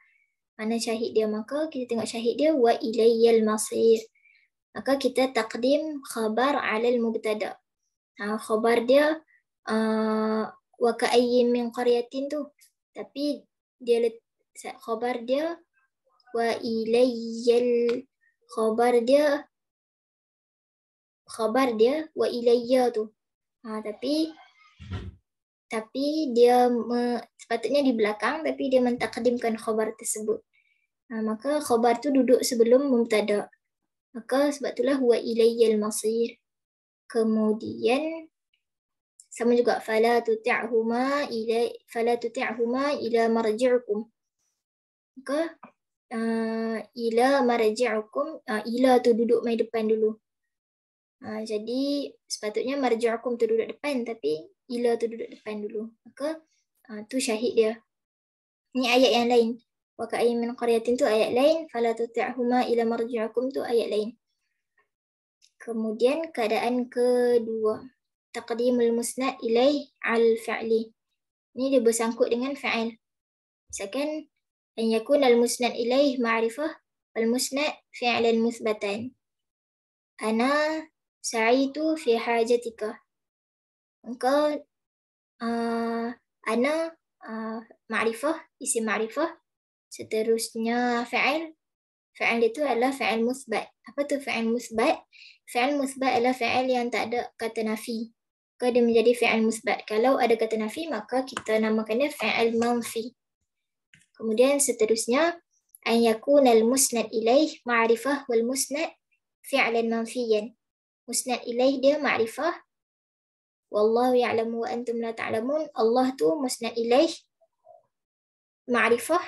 Maka kita tengok syahid dia wa ilayyal masir. Maka kita taqdim khabar 'ala al-mubtada'. Khabar dia wa ka'ayyin min qaryatin tu, tapi dia khabar dia wa ilayyal, khabar dia wa ilayya tu. Tapi dia sepatutnya di belakang, tapi dia mentaqdimkan khabar tersebut. Maka khabar tu duduk sebelum mubtada'. Maka sebab itulah wa ilayyal masir. Kemudian sama juga fala tuti'huma ila marji'ukum. Maka ila marji'ukum, ila tu duduk mai depan dulu. Jadi sepatutnya marji'ukum tu duduk depan, tapi ila tu duduk depan dulu. Maka tu syahid dia. Ini ayat yang lain. Wa ka'ayyin min qaryatin tu ayat lain, fala tuti'huma ila marji'ukum tu ayat lain. Kemudian keadaan kedua, taqdimul musnad ilaih al-fi'li. Ini dia bersangkut dengan fa'il. Misalkan an yakun al-musnad ilaih ma'rifah wal musnad fi'lan muthbatan. Ana sa'itu fi hajatika. Maka ana ma'rifah, isim ma'rifah. Seterusnya fa'il itu adalah fa'il musbat. Apa tu fa'il musbat? Fa'il musbat adalah fa'il yang tak ada kata nafi. Maka dia menjadi fa'il musbat. Kalau ada kata nafi, maka kita namakannya fa'il manfi. Kemudian seterusnya an yakuna al-musnad ilaih ma'rifah wal musnad fi'lan manfiyan. Musnad ilaih dia ma'rifah, wallahu ya'lamu wa antum la ta'lamun. Allah tu musnad ilaih ma'rifah,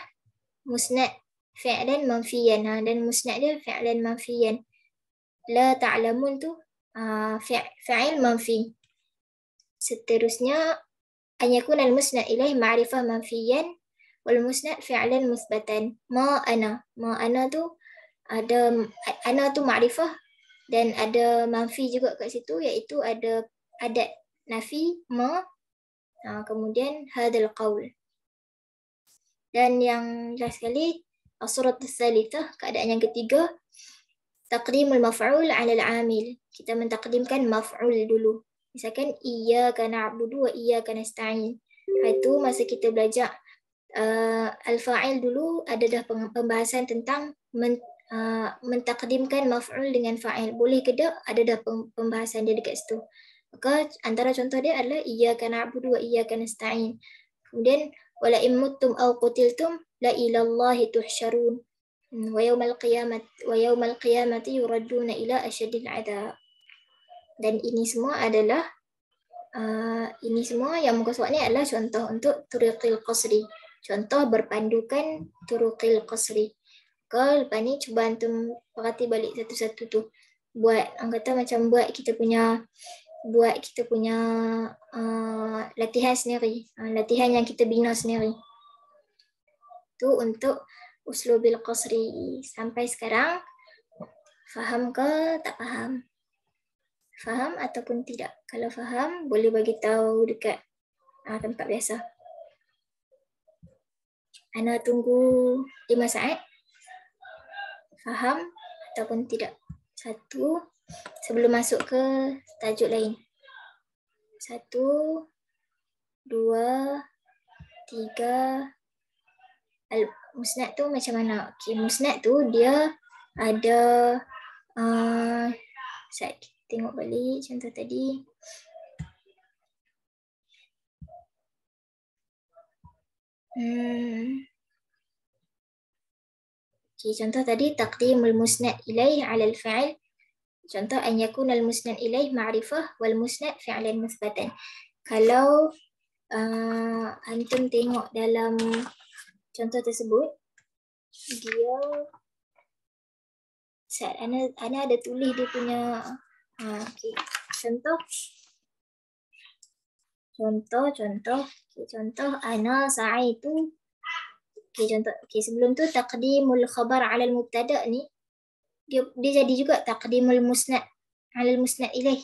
musnad fi'lan manfiyan, dan musnad dia fi'lan manfiyan. La ta'lamun tu fi'il manfi. Seterusnya an yakuna al-musnad ilaih ma'rifah manfiyan wal musnad fi'lan musbatan. Ma ana tu ada, ana tu ma'rifah dan ada manfi juga kat situ, iaitu ada adat nafi ma, kemudian hadal qaul. Dan yang last sekali as-surat as-salithah, keadaan yang ketiga, taqdimul maf'ul 'ala al-'amil. Kita mentaqdimkan maf'ul dulu. Misalkan iyyaka na'budu wa iyyaka nasta'in. Itu masa kita belajar al-fa'il dulu, ada dah pembahasan tentang mentaqdimkan maf'ul dengan fa'il. Boleh ke tak? Ada dah pembahasan dia dekat situ. Maka antara contoh dia adalah iyyaka na'budu wa iyyaka nasta'in. Kemudian wala in muttum aw qutiltum la ila Allahi tuhsyarun. Wa yawmal qiyamati yuradduna ila asyadil 'adzab. Dan ini semua adalah yang muka surat ni adalah contoh untuk turuqil qasri. Contoh berpandukan turuqil qasri. Kalau lepas ni cuba antum perhati balik satu-satu tu. Buat, orang kata macam buat kita punya latihan sendiri. Latihan yang kita bina sendiri. Tu untuk uslubil qasri. Sampai sekarang, faham ke tak faham? Faham ataupun tidak? Kalau faham, boleh bagi tahu dekat tempat biasa. Ana tunggu 5 saat. Faham ataupun tidak? 1, sebelum masuk ke tajuk lain. 1, 2, 3. Musnad tu macam mana? Okay, musnad tu dia ada saya tengok balik contoh tadi. Okay, contoh tadi taqdimul musnad ilaih 'ala al-fa'il. Contoh an yakuna al-musnad ilaih ma'rifah wal musnad fi'lan musbatan. Kalau antum tengok dalam contoh tersebut, dia ana ada tulis dia punya okay. Contoh ana sa'aitu. Sebelum tu taqdimul khabar 'ala al-mubtada' ni dia jadi juga taqdimul musnad 'ala al-musnad ilaih.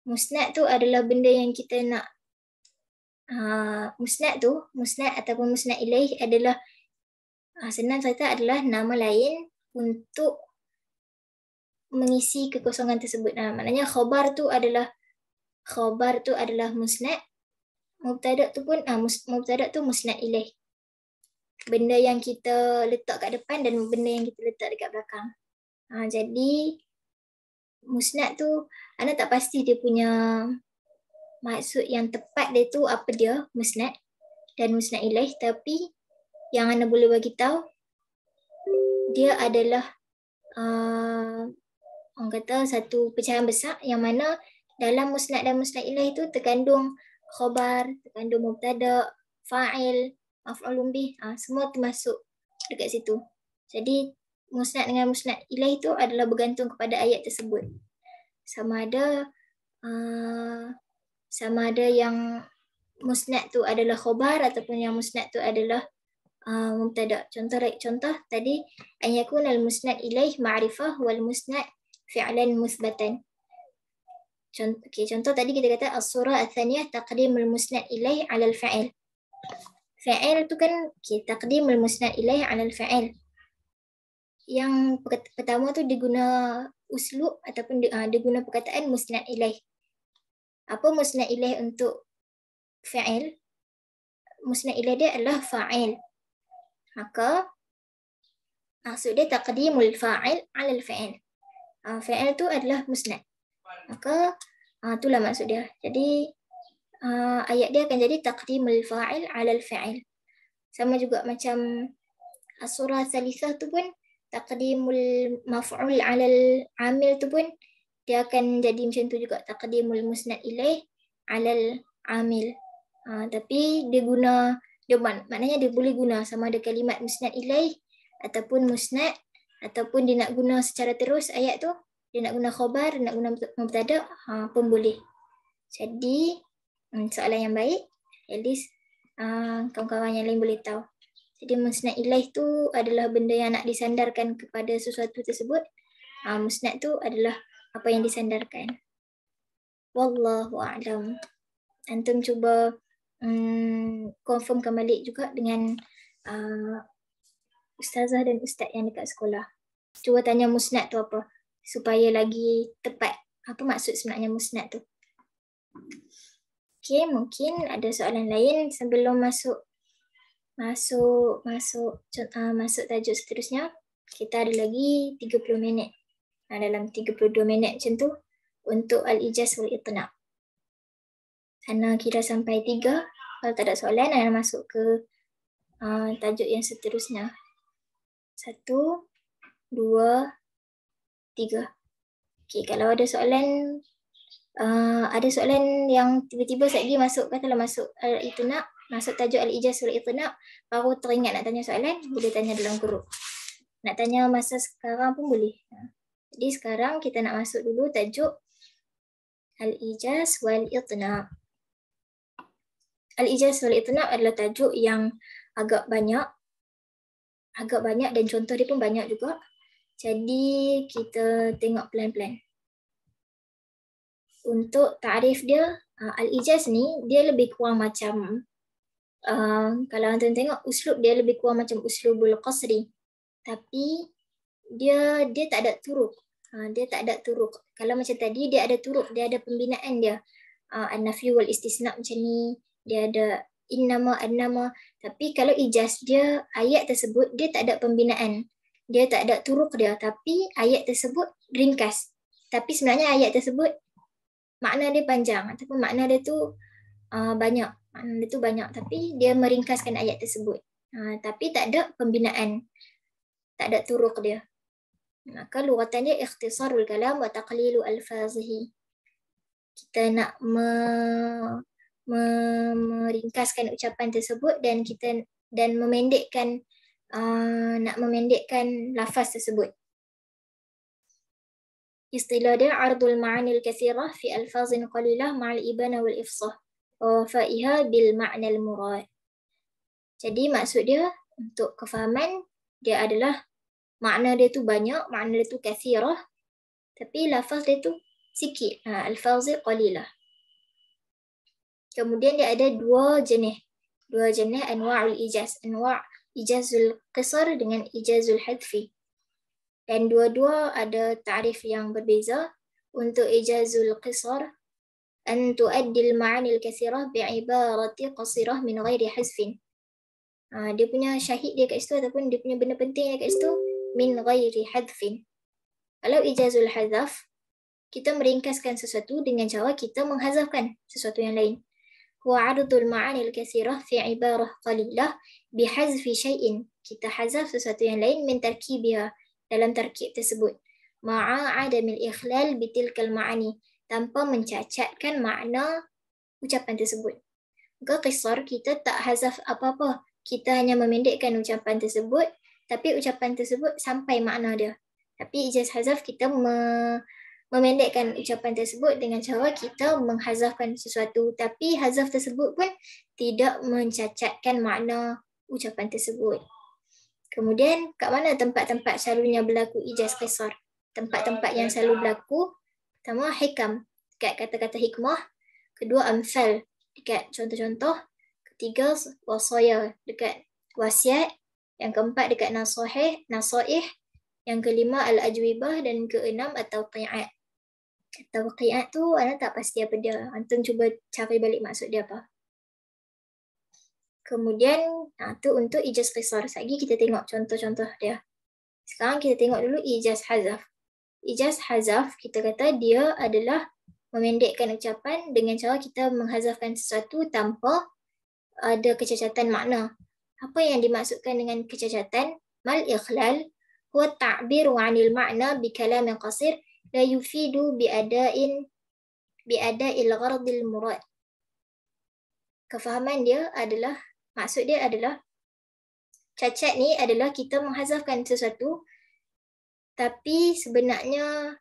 Musnad tu adalah benda yang kita nak. Musnad ataupun musnad ilaih adalah senang kata adalah nama lain untuk mengisi kekosongan tersebut. Maknanya khabar tu adalah musnad, mubtada tu pun mubtada tu musnad ilaih. Benda yang kita letak kat depan dan benda yang kita letak dekat belakang. Jadi musnad tu ana tak pasti dia punya maksud yang tepat dia tu apa dia, musnad dan musnad ilaih, tapi yang ana boleh bagi tahu dia adalah orang kata satu pecahan besar yang mana dalam musnad dan musnad ilaih tu terkandung khabar, terkandung mubtada, fa'il, maf'ulun bih, semua termasuk dekat situ. Jadi musnad dengan musnad ilaih tu adalah bergantung kepada ayat tersebut. Sama ada yang musnad tu adalah khabar ataupun yang musnad tu adalah mubtada. Contoh tadi an yakuna al-musnad ilaih ma'rifah wal musnad fi'lan musbatan. Contoh tadi kita kata as-surah ats-tsaniyah taqdimul musnad ilaih 'ala al-fa'il. Fa'il tu kan taqdimul musnad ilaih 'ala al-fa'il. Yang pertama tu diguna uslub ataupun diguna perkataan musnad ilaih. Apa musnad ilaih untuk fa'il? Musnad ilaih dia adalah fa'il. Maka maksud dia taqdimul fa'il 'ala al-fa'il. Fa'il tu adalah musnad. Maka itulah maksud dia. Jadi ayat dia akan jadi taqdimul fa'il 'ala al-fa'il. Sama juga macam As-surah salisah tu pun taqdimul maf'ul 'alal 'amil tu pun dia akan jadi macam tu juga, taqdimul musnad ilaih 'alal 'amil. Tapi dia guna maknanya dia boleh guna sama ada kalimat musnad ilaih ataupun musnad, ataupun dia nak guna secara terus ayat tu, dia nak guna khabar, nak guna mubtada, pun boleh. Jadi soalan yang baik, at least kawan-kawan yang lain boleh tahu. Jadi musnad ilaih tu adalah benda yang nak disandarkan kepada sesuatu tersebut. Musnad tu adalah apa yang disandarkan. Wallahu a'lam. Antum cuba confirmkan balik juga dengan ustazah dan ustaz yang dekat sekolah. Cuba tanya musnad tu apa supaya lagi tepat. Apa maksud sebenarnya musnad tu? Okey, mungkin ada soalan lain sebelum masuk tajuk seterusnya. Kita ada lagi 30 minit. Dalam 32 minit macam tu untuk al-ijaz wal itna'. Sana kira sampai 3. Kalau tak ada soalan, akan masuk ke tajuk yang seterusnya. 1, 2, 3. Okey, kalau ada soalan yang tiba-tiba sekali masuk, katalah masuk al-itna', masuk tajuk al-ijaz wal itna', baru teringat nak tanya soalan, boleh tanya dalam grup. Nak tanya masa sekarang pun boleh. Jadi sekarang kita nak masuk dulu tajuk al-ijaz wal itna'. Al-ijaz wal itna' adalah tajuk yang agak banyak dan contoh dia pun banyak juga. Jadi kita tengok pelan-pelan. Untuk takrif dia, al-ijaz ni dia lebih kurang macam kalau antum tengok uslub dia lebih kurang macam uslubul qasri. Tapi dia tak ada turuk. Dia tak ada turuk. Kalau macam tadi dia ada turuk, dia ada pembinaan dia. An-nafyu wal istisna macam ni, dia ada innama, annama. Tapi kalau ijaz dia, ayat tersebut dia tak ada pembinaan. Dia tak ada turuk dia, tapi ayat tersebut ringkas. Tapi sebenarnya ayat tersebut makna dia panjang ataupun makna dia tu banyak. Makna dia tu banyak tapi dia meringkaskan ayat tersebut. Tapi tak ada pembinaan. Tak ada turuk dia. Maka lughatan dia ikhtisarul kalam wa taqlilu alfazihi. Kita nak meringkaskan ucapan tersebut dan memendekkan lafaz tersebut. Istilah dia ardul ma'anil katsirah fi alfazin qalilah ma'al ibana wal ifsah wa fa'iha bil ma'nal murad. Jadi maksud dia untuk kefahaman dia adalah makna dia tu banyak, makna dia tu katsirah, tapi lafaz dia tu sikit. Alfazi qalilah. Kemudian dia ada dua jenis anwa'ul ijaz, anwa' ijazul qisar dengan ijazul hadfi. Dan dua-dua ada ta'rif yang berbeza. Untuk ijazul qisar, an tu'addil ma'anil katsirah bi'ibarati qasirah min ghairi hazfin. Dia punya syahid dia kat situ ataupun dia punya benda penting dia kat situ min ghairi hadfin. Kalau ijazul hazaf, kita meringkaskan sesuatu dengan cara kita menghazafkan sesuatu yang lain. Huwa 'ardul ma'anil katsirah fi ibarah qalilah bihazfi syai'in. Kita hazaf sesuatu yang lain min tarkibiha, dalam tarkib tersebut. Ma'a 'adamil ikhlal bitilkal ma'ani, tanpa mencacatkan makna ucapan tersebut. Maka qisar kita tak hazaf apa-apa. Kita hanya memendekkan ucapan tersebut, tapi ucapan tersebut sampai makna dia. Tapi ijaz hazaf kita memendekkan ucapan tersebut dengan cara kita menghazafkan sesuatu, tapi hazaf tersebut pun tidak mencacatkan makna ucapan tersebut. Kemudian kat mana tempat-tempat selalunya berlaku ijaz qisar? Tempat-tempat yang selalu berlaku, pertama hikam, dekat kata-kata hikmah. Kedua amsal, dekat contoh-contoh. Ketiga wasaya, dekat wasiat. Yang keempat dekat nasaih. Yang kelima al-ajwibah dan keenam at-tawqi'at. Tawqi'at tu anda tak pasti apa dia. Antum cuba cari balik maksud dia apa. Kemudian tu untuk ijaz qisar. Lagi kita tengok contoh-contoh dia. Sekarang kita tengok dulu ijaz hazaf. Ijaz hazaf kita kata dia adalah memendekkan ucapan dengan cara kita menghazafkan sesuatu tanpa ada kecacatan makna. Apa yang dimaksudkan dengan kecacatan? Mal ikhlal huwa at-ta'biru 'anil ma'na bi kalamin qasir la yufidu bi ada'il gharadil murad. Kefahaman dia adalah, maksud dia adalah, cacat ni adalah kita menghazafkan sesuatu tapi sebenarnya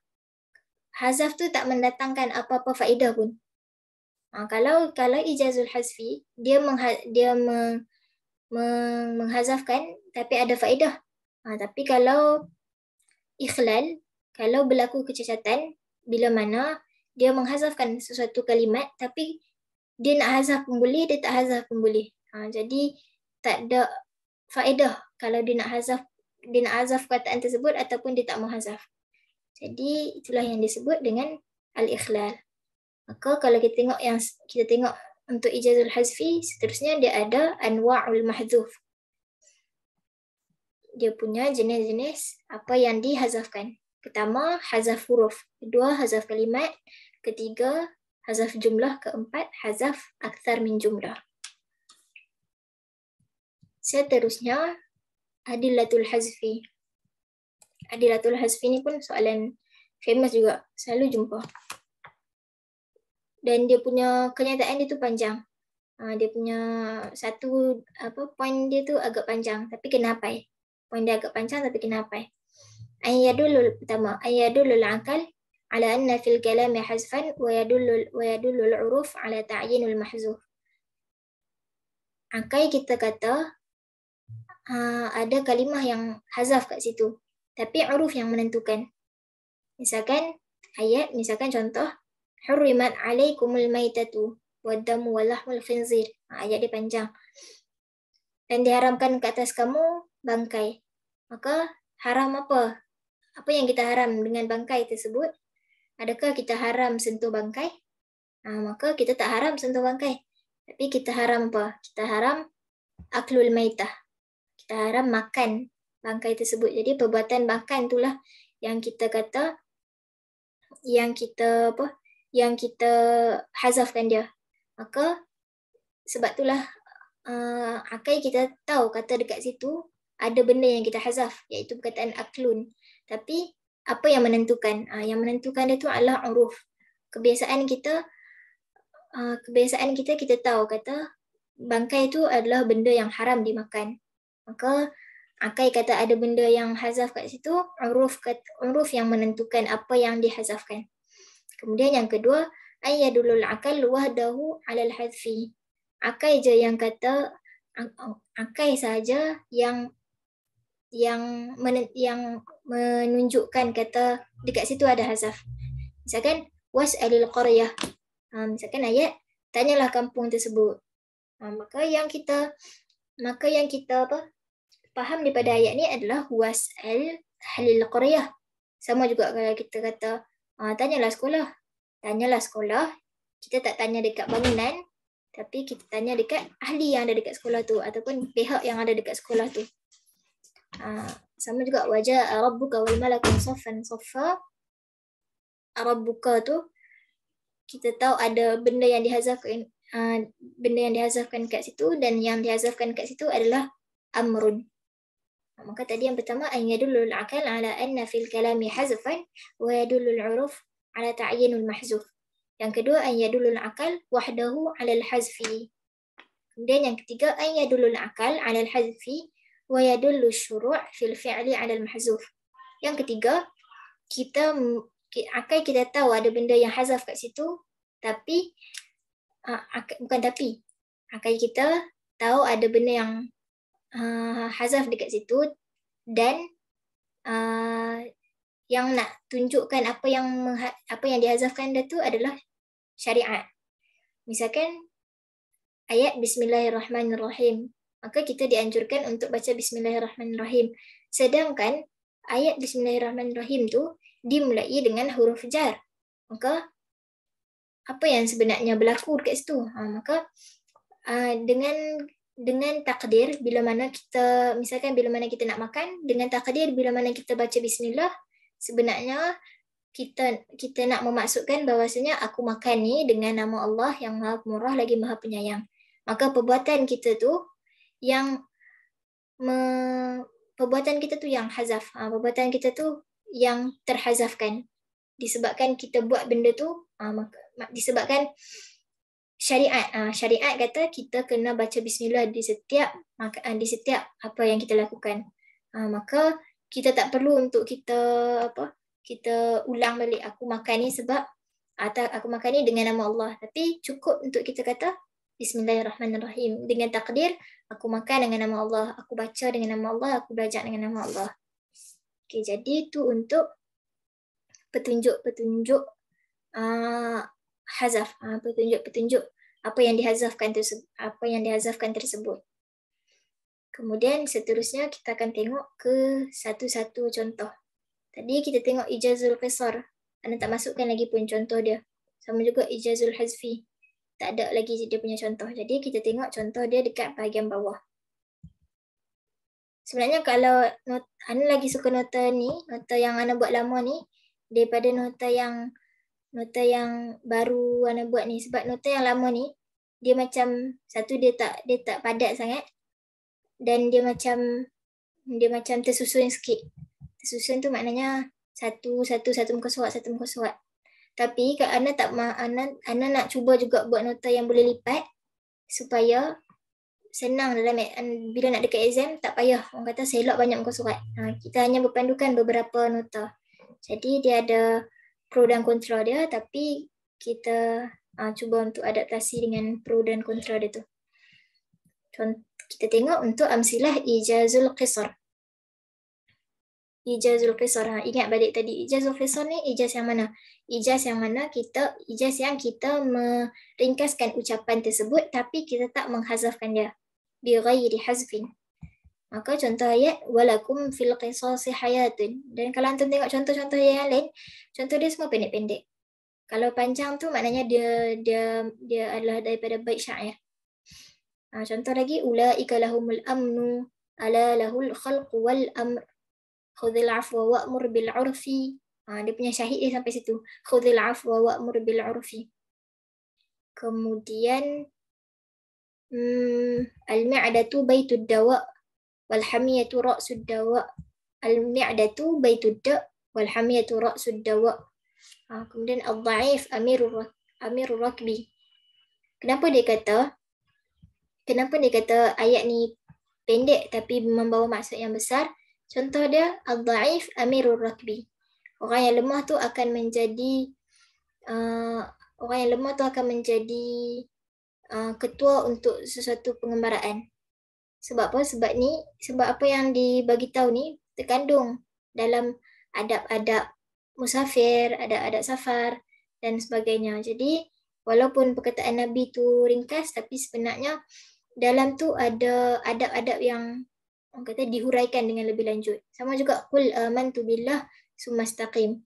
hazaf tu tak mendatangkan apa-apa faedah pun. Kalau ijazul hazfi dia menghazafkan tapi ada faedah. Tapi kalau ikhlal, kalau berlaku kecacatan bila mana dia menghazafkan sesuatu kalimat tapi dia nak hazaf pun boleh, dia tak hazaf pun boleh. Jadi tak ada faedah kalau dia nak hazaf perkataan tersebut ataupun dia tak mau hazaf. Jadi itulah yang disebut dengan al-ikhlal. Maka kalau kita tengok untuk ijazul hazfi, seterusnya dia ada anwa'ul mahdzuf. Dia punya jenis-jenis apa yang dihazafkan. Pertama, hazaf huruf. Kedua, hazaf kalimat. Ketiga, hazaf jumlah. Keempat, hazaf akthar min jumlah. Seterusnya, adillatul hazfi. Adillatul hazfi ni pun soalan famous juga, selalu jumpa. Dan dia punya kenyataan dia tu panjang. Dia punya poin dia tu agak panjang tapi kena hafal. Poin dia agak panjang tapi kena hafal. Pertama, ayadulul akal ala anna fil kalami hazfan wa yadulul uruf ala ta'yinul mahzuf. Akal kita kata ada kalimah yang hazaf kat situ, tapi uruf yang menentukan. Misalkan contoh, hurrimat alaikumul maitatu waddamu walahmul khinzir. Ayat dia panjang. Dan diharamkan ke atas kamu bangkai. Maka haram apa? Apa yang kita haram dengan bangkai tersebut? Adakah kita haram sentuh bangkai? Maka kita tak haram sentuh bangkai. Tapi kita haram apa? Kita haram aklul maitah. Kita haram makan bangkai tersebut. Jadi perbuatan makan itulah yang kita kata, yang kita hazafkan dia. Maka sebab itulah akal kita tahu kata dekat situ ada benda yang kita hazaf, iaitu perkataan aklun. Tapi apa yang menentukan? Yang menentukan dia tu adalah uruf. Kebiasaan kita tahu kata bangkai itu adalah benda yang haram dimakan. Maka akal kata ada benda yang hazaf kat situ, uruf yang menentukan apa yang dihazafkan. Kemudian yang kedua, ayyadulul akal wahdahu alal hadfi. Akal je yang kata, akal sahaja yang menunjukkan kata dekat situ ada hazaf. Misalkan was'alil qaryah. Misalkan ayat tanyalah kampung tersebut. Maka yang kita faham daripada ayat ni adalah was'al ahlil qaryah. Sama juga kalau kita kata tanyalah sekolah. Tanyalah sekolah, kita tak tanya dekat bangunan, tapi kita tanya dekat ahli yang ada dekat sekolah tu ataupun pihak yang ada dekat sekolah tu. Sama juga wajah rabbuka wal malaku saffan saffa. Rabbuka tu kita tahu ada benda yang dihazafkan kat situ, dan yang dihazafkan kat situ adalah amrun. Maka tadi yang pertama, ayyadulul akal ala anna fil kalami hazfan wa yadulul uruf ala ta'yinul mahzuf. Yang kedua, ayyadulul akal wahdahu ala al-hazfi. Kemudian yang ketiga, ayyadulul akal ala al-hazfi wa yadullu syuru' fil fi'li ala al-mahzuf. Yang ketiga, akal kita tahu ada benda yang hazaf kat situ, tapi akal kita tahu ada benda yang hazaf dekat situ, dan yang nak tunjukkan apa yang dihazafkan dia tu adalah syariat. Misalkan ayat Bismillahirrahmanirrahim, maka kita dianjurkan untuk baca Bismillahirrahmanirrahim. Sedangkan ayat Bismillahirrahmanirrahim tu dimulai dengan huruf jar. Maka apa yang sebenarnya berlaku dekat situ? Maka dengan takdir, bila mana kita nak makan, dengan takdir bila mana kita baca bismillah, sebenarnya kita nak memaksudkan bahawasanya aku makan ni dengan nama Allah yang Maha Pemurah lagi Maha Penyayang. Maka perbuatan kita tu yang perbuatan kita tu yang hazaf. Perbuatan kita tu yang terhazafkan. Disebabkan kita buat benda tu, disebabkan syariat. Syariat kata kita kena baca bismillah di setiap apa yang kita lakukan. Maka kita tak perlu untuk kita ulang balik aku makan ni sebab aku makan ni dengan nama Allah. Tapi cukup untuk kita kata Bismillahirrahmanirrahim. Dengan takdir, aku makan dengan nama Allah, aku baca dengan nama Allah, aku belajar dengan nama Allah. Okay, jadi tu untuk petunjuk-petunjuk hazaf. Petunjuk-petunjuk apa yang dihazafkan tersebut. Kemudian seterusnya kita akan tengok ke satu-satu contoh. Tadi kita tengok ijazul qisar. Anda tak masukkan lagi pun contoh dia. Sama juga ijazul hazfi. Tak ada lagi dia punya contoh. Jadi kita tengok contoh dia dekat bahagian bawah. Sebenarnya kalau Anda lagi suka nota ni, nota yang Anda buat lama ni, daripada nota yang baru Anda buat ni. Sebab nota yang lama ni, dia macam satu dia tak padat sangat. Dan dia macam tersusun sikit. Tersusun tu maknanya satu muka surat. Tapi kalau Anda nak cuba juga buat nota yang boleh lipat supaya senang dalam bila nak dekat exam tak payah orang kata selok banyak muka surat. Kita hanya berpandukan beberapa nota. Jadi dia ada pro dan kontra dia, tapi kita cuba untuk adaptasi dengan pro dan kontra dia tu. Kita tengok untuk amsilah ijazul qisar. Ijazul qisar. Ingat balik tadi, ijazul qisar ni ijaz yang mana? Ijaz yang kita meringkaskan ucapan tersebut tapi kita tak menghazafkan dia. Bi ghairi hazfin. Maka contoh ayat walakum fil qisasi hayatun. Dan kalau antum tengok contoh-contoh yang lain, contoh dia semua pendek-pendek. Kalau panjang tu maknanya dia adalah daripada bait syair. Contoh lagi ulaika lahumul amnu ala lahul khalqu wal amr khudhil afwa wa'mur bil 'urfi. Dia punya syahid dia sampai situ. Khudhil afwa wa'mur bil 'urfi. Kemudian al-mi'datu baitud dawa wal hamiyatu ra'sud dawa. Al-mi'datu baitud da wal hamiyatu ra'sud dawa. Kemudian al-dha'if amirur rakbi. Kenapa dia kata ayat ni pendek tapi membawa maksud yang besar? Contoh dia al-dha'if amirur rakbi. Orang yang lemah tu akan menjadi ketua untuk sesuatu pengembaraan. Sebab apa? Sebab apa yang dibagi tahu ni terkandung dalam adab-adab musafir, adab-adab safar dan sebagainya. Jadi walaupun perkataan Nabi tu ringkas, tapi sebenarnya dalam tu ada adab-adab yang orang kata dihuraikan dengan lebih lanjut. Sama juga qul amantu billah sumastaqim.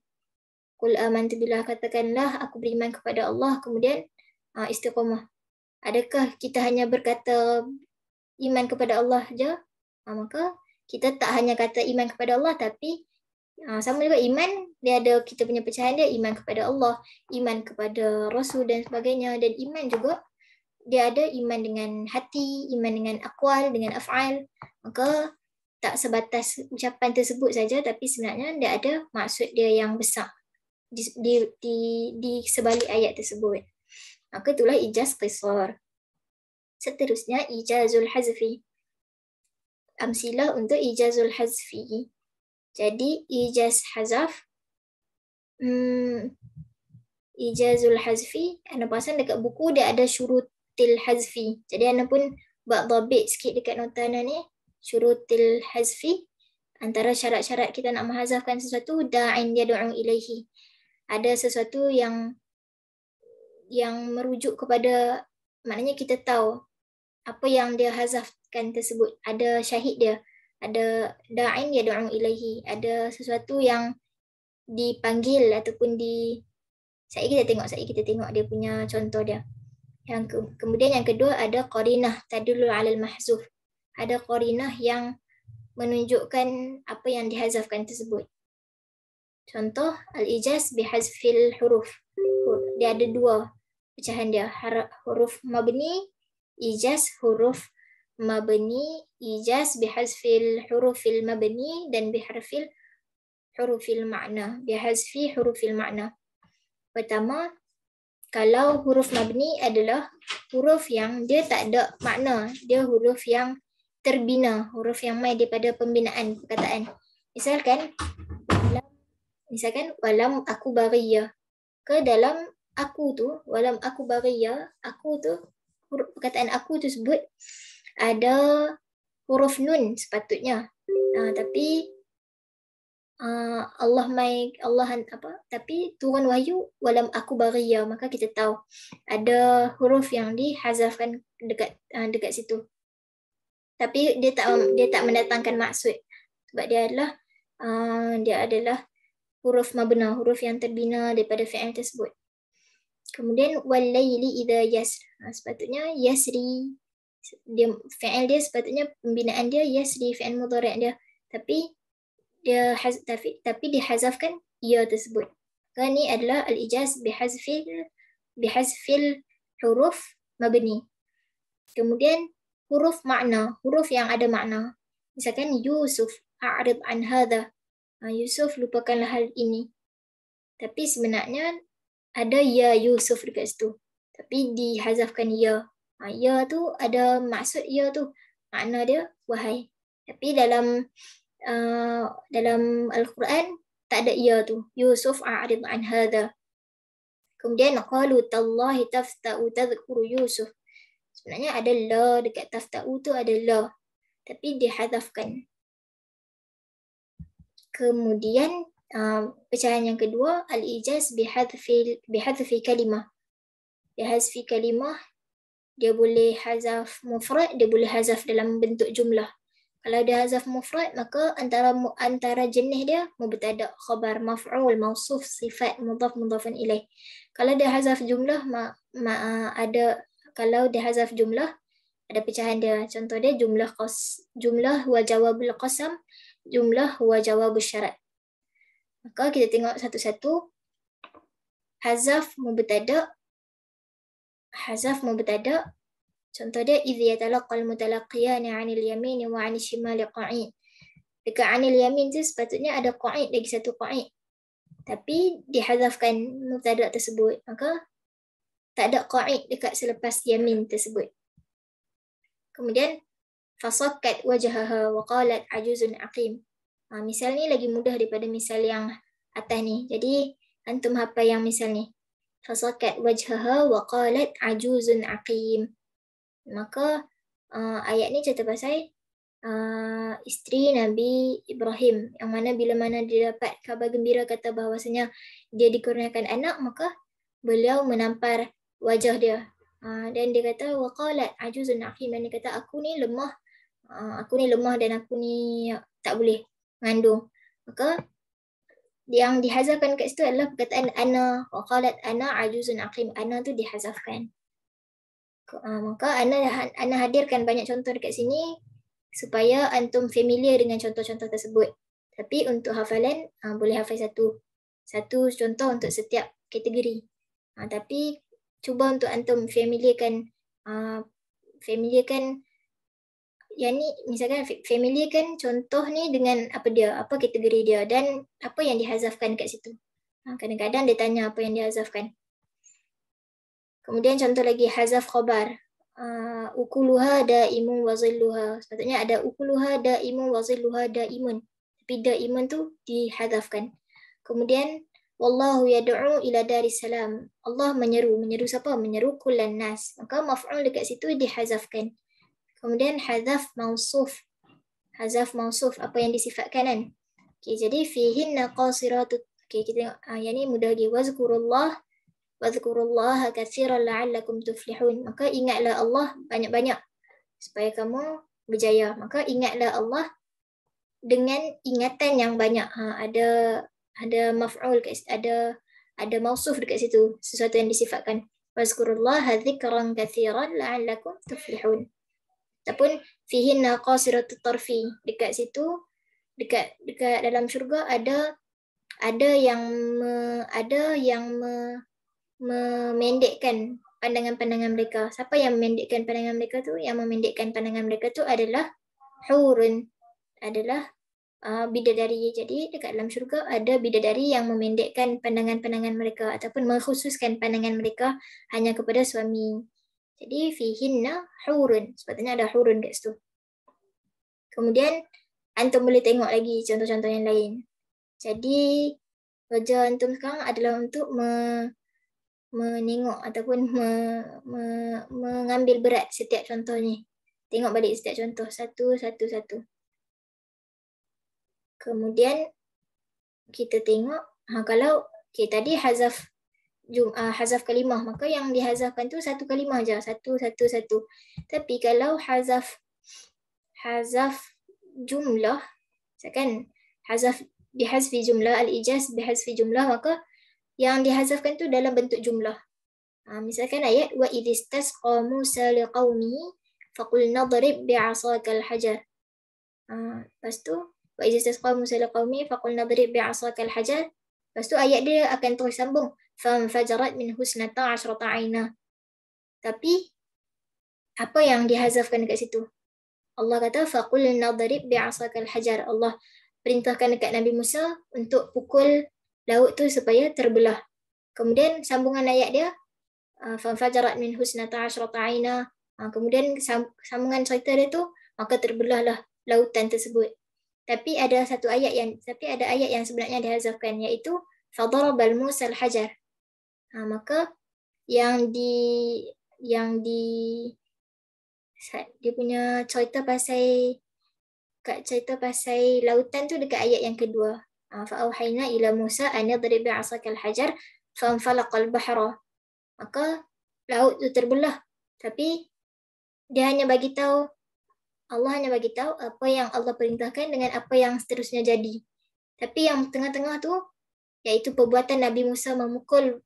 Qul amantu billah, katakanlah aku beriman kepada Allah, kemudian istiqamah. Adakah kita hanya berkata iman kepada Allah saja? Maka kita tak hanya kata iman kepada Allah, tapi sama juga iman, dia ada kita punya pecahan dia, iman kepada Allah, iman kepada Rasul dan sebagainya. Dan iman juga dia ada iman dengan hati, iman dengan aqwal, dengan af'al. Maka tak sebatas ucapan tersebut saja, tapi sebenarnya dia ada maksud dia yang besar di sebalik ayat tersebut. Maka itulah ijaz qisar. Seterusnya ijazul hazfi. Amsilah untuk ijazul hazfi. Jadi ijaz hazaf, ijazul hazfi, anda perasan dekat buku dia ada syurutil hazfi. Jadi anda pun buat dhabit sikit dekat nota anda ni. Syurutil hazfi, antara syarat-syarat kita nak menghazafkan sesuatu, da'in yad'u ilaihi. Ada sesuatu yang merujuk kepada, maknanya kita tahu apa yang dia hazafkan tersebut. Ada syahid dia, ada da'in yad'u ilaihi, ada sesuatu yang dipanggil ataupun kita tengok dia punya contoh dia. Kemudian yang kedua ada qarinah tadullu 'alal mahzuf. Ada qarinah yang menunjukkan apa yang dihazafkan tersebut. Contoh al-ijaz bihazfil huruf. Dia ada dua pecahan dia, huruf mabni, ijaz huruf mabni, ijaz bihazfil hurufil mabni dan biharfil hurufil ma'na, bihazfi hurufil ma'na. Pertama, kalau huruf mabni adalah huruf yang dia tak ada makna, dia huruf yang terbina, huruf yang mai daripada pembinaan perkataan. Misalkan walam aku bariyah. Ke dalam aku tu, walam aku bariyah, aku tu, perkataan aku tu sebut ada huruf nun sepatutnya. Tapi tapi turun wahyu walam aku bariyah, maka kita tahu ada huruf yang dihazafkan dekat situ. Tapi dia tak mendatangkan maksud sebab dia adalah huruf mabna, huruf yang terbina daripada fi'il tersebut. Kemudian wal-laili idza yasr. Sepatutnya yasri. Fi'il dia sepatutnya pembinaan dia yasri, fi'il mudhari' dia. Tapi dihazafkan ya tersebut. Ini adalah al-ijaz bihazfil huruf mabni. Kemudian huruf makna, huruf yang ada makna. Misalkan Yusuf, a'rid an hadha. Yusuf, lupakanlah hal ini. Tapi sebenarnya ada ya Yusuf dekat situ. Tapi dihazafkan ya. Ya tu ada maksud ya tu. Makna dia wahai. Tapi dalam Al-Quran tak ada ya tu. Yusuf a'rid an hadha. Kemudian qalu tallahi tafta'u tadhkuru Yusuf. Sebenarnya ada la dekat tafta'u tu, ada la. Tapi dihazafkan. Kemudian pecahan yang kedua, al-ijaz bihadfi kalimah. Bihadfi kalimah, dia boleh hazaf mufrad, dia boleh hazaf dalam bentuk jumlah. Kalau dia hazaf mufrad, maka antara jenis dia mubtada, khabar, maf'ul, mausuf, sifat, mudhaf, mudhafun ilaih. Kalau dia hazaf jumlah, kalau dia hazaf jumlah, ada pecahan dia. Contoh dia jumlah wa jawabul qasam, jumlah wa jawabul syarat. Maka kita tengok satu-satu. Hazaf mubtada. Contoh dia idh yatalaqal mutalaqiyani 'anil yamini wa 'anil shimali qa'id. Dekat 'anil yamin tu sepatutnya ada qa'id, lagi satu qa'id. Tapi dihazafkan mubtada tersebut, maka tak ada qa'id dekat selepas yamin tersebut. Kemudian fasakkat wajhaha wa qalat ajuzun aqim. Misal ni lagi mudah daripada misal yang atas ni. Jadi antum hafal yang misal ni. Fasakkat wajhaha wa qalat ajuzun aqim. Maka ayat ni cerita pasal isteri Nabi Ibrahim, yang mana bila mana dia dapat khabar gembira kata bahawasanya dia dikurniakan anak, maka beliau menampar wajah dia. Dan dia kata waqalat ajuzun aqim, dan dia kata aku ni lemah dan aku ni tak boleh mengandung. Maka yang dihazafkan kat situ adalah perkataan ana, waqalat ana ajuzun aqim. Ana tu dihazafkan. Maka ana hadirkan banyak contoh dekat sini supaya antum familiar dengan contoh-contoh tersebut. Tapi untuk hafalan boleh hafal satu contoh untuk setiap kategori. Tapi cuba untuk antum familiarkan yang ni, misalkan familiarkan contoh ni dengan apa kategori dia dan apa yang dihazafkan kat situ. Kadang-kadang dia tanya apa yang dihazafkan. Kemudian contoh lagi hazaf khabar. Ukuluha daimun wa zilluha. Sepatutnya ada ukuluha daimun wa zilluha daimun. Tapi daimun tu dihazafkan. Kemudian wallahu yad'u ila daris salam. Allah menyeru siapa? Menyeru kullan nas. Maka maf'ul dekat situ dihazafkan. Kemudian hazaf mausuf. Hazaf mausuf apa yang disifatkan kan? Okey, jadi fihinna qasiratut. Okey, kita tengok yang ni mudah lagi. Wadhkurullaha katsiran la'allakum tuflihun. Maka ingatlah Allah banyak-banyak supaya kamu berjaya. Maka ingatlah Allah dengan ingatan yang banyak. Ada maf'ul, ada mausuf dekat situ, sesuatu yang disifatkan. Wadhkurullaha dzikran katsiran la'allakum tuflihun. Ataupun fihinna qasiratut tarfi. Dekat situ, dekat dalam syurga ada yang memendekkan pandangan-pandangan mereka. Siapa yang memendekkan pandangan mereka tu? Yang memendekkan pandangan mereka tu adalah hurun, adalah bidadari. Jadi dekat dalam syurga ada bidadari yang memendekkan pandangan-pandangan mereka ataupun mengkhususkan pandangan mereka hanya kepada suami. Jadi fihinna hurun. Sepatutnya ada hurun kat situ. Kemudian antum boleh tengok lagi contoh-contoh yang lain. Jadi kerja antum sekarang adalah untuk menengok ataupun mengambil berat setiap contoh ni. Tengok balik setiap contoh satu. Kemudian kita tengok kalau tadi hazaf kalimah, maka yang dihazafkan tu satu kalimah aja, satu. Tapi kalau hazaf jumlah, misalkan hazaf bihazfi jumlah, al-ijaz bihazfi jumlah, maka yang dihazafkan tu dalam bentuk jumlah. Misalkan ayat wa idistasqa Musa liqaumihi faqul nadrib bi'asakal hajar. Lepas tu wa idistasqa Musa liqaumihi faqul nadrib bi'asakal hajar. Lepas tu ayat dia akan terus sambung fanfajarat min husnata 'ashrata 'aina. Tapi apa yang dihazafkan dekat situ? Allah kata faqul nadrib bi'asakal hajar. Allah perintahkan dekat Nabi Musa untuk pukul laut tu supaya terbelah. Kemudian sambungan ayat dia fanfajarat min husnata 'ashrata 'aina. Kemudian sambungan cerita dia tu maka terbelahlah lautan tersebut. Tapi ada ayat yang sebenarnya dihazafkan, iaitu fadarabal Musa al-hajar. Maka yang dia punya cerita pasal lautan tu dekat ayat yang kedua. Fa'auhayna ila Musa an yadrib bi'asakal hajar fanfalaqal bahra. Maka laut tu terbelah. Tapi Allah hanya bagi tahu apa yang Allah perintahkan dengan apa yang seterusnya jadi. Tapi yang tengah-tengah tu, iaitu perbuatan Nabi Musa memukul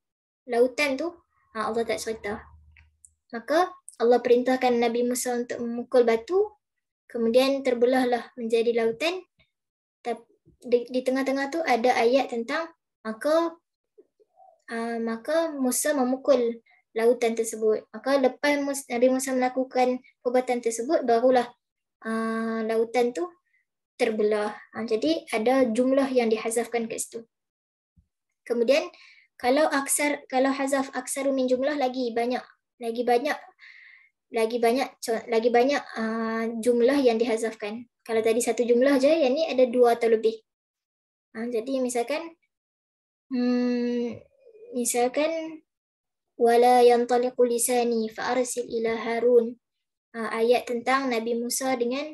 lautan tu, Allah tak cerita. Maka Allah perintahkan Nabi Musa untuk memukul batu, kemudian terbelahlah menjadi lautan. Di tengah-tengah tu ada ayat tentang maka Musa memukul lautan tersebut. Maka lepas Nabi Musa melakukan perbuatan tersebut, barulah lautan tu terbelah. Jadi ada jumlah yang dihazafkan kat situ. Kemudian kalau hazaf aksaru min jumlah lagi banyak jumlah yang dihazafkan. Kalau tadi satu jumlah je, yang ni ada dua atau lebih. Jadi misalkan wala yantaliqu lisani fa arsil ila Harun. Ayat tentang Nabi Musa dengan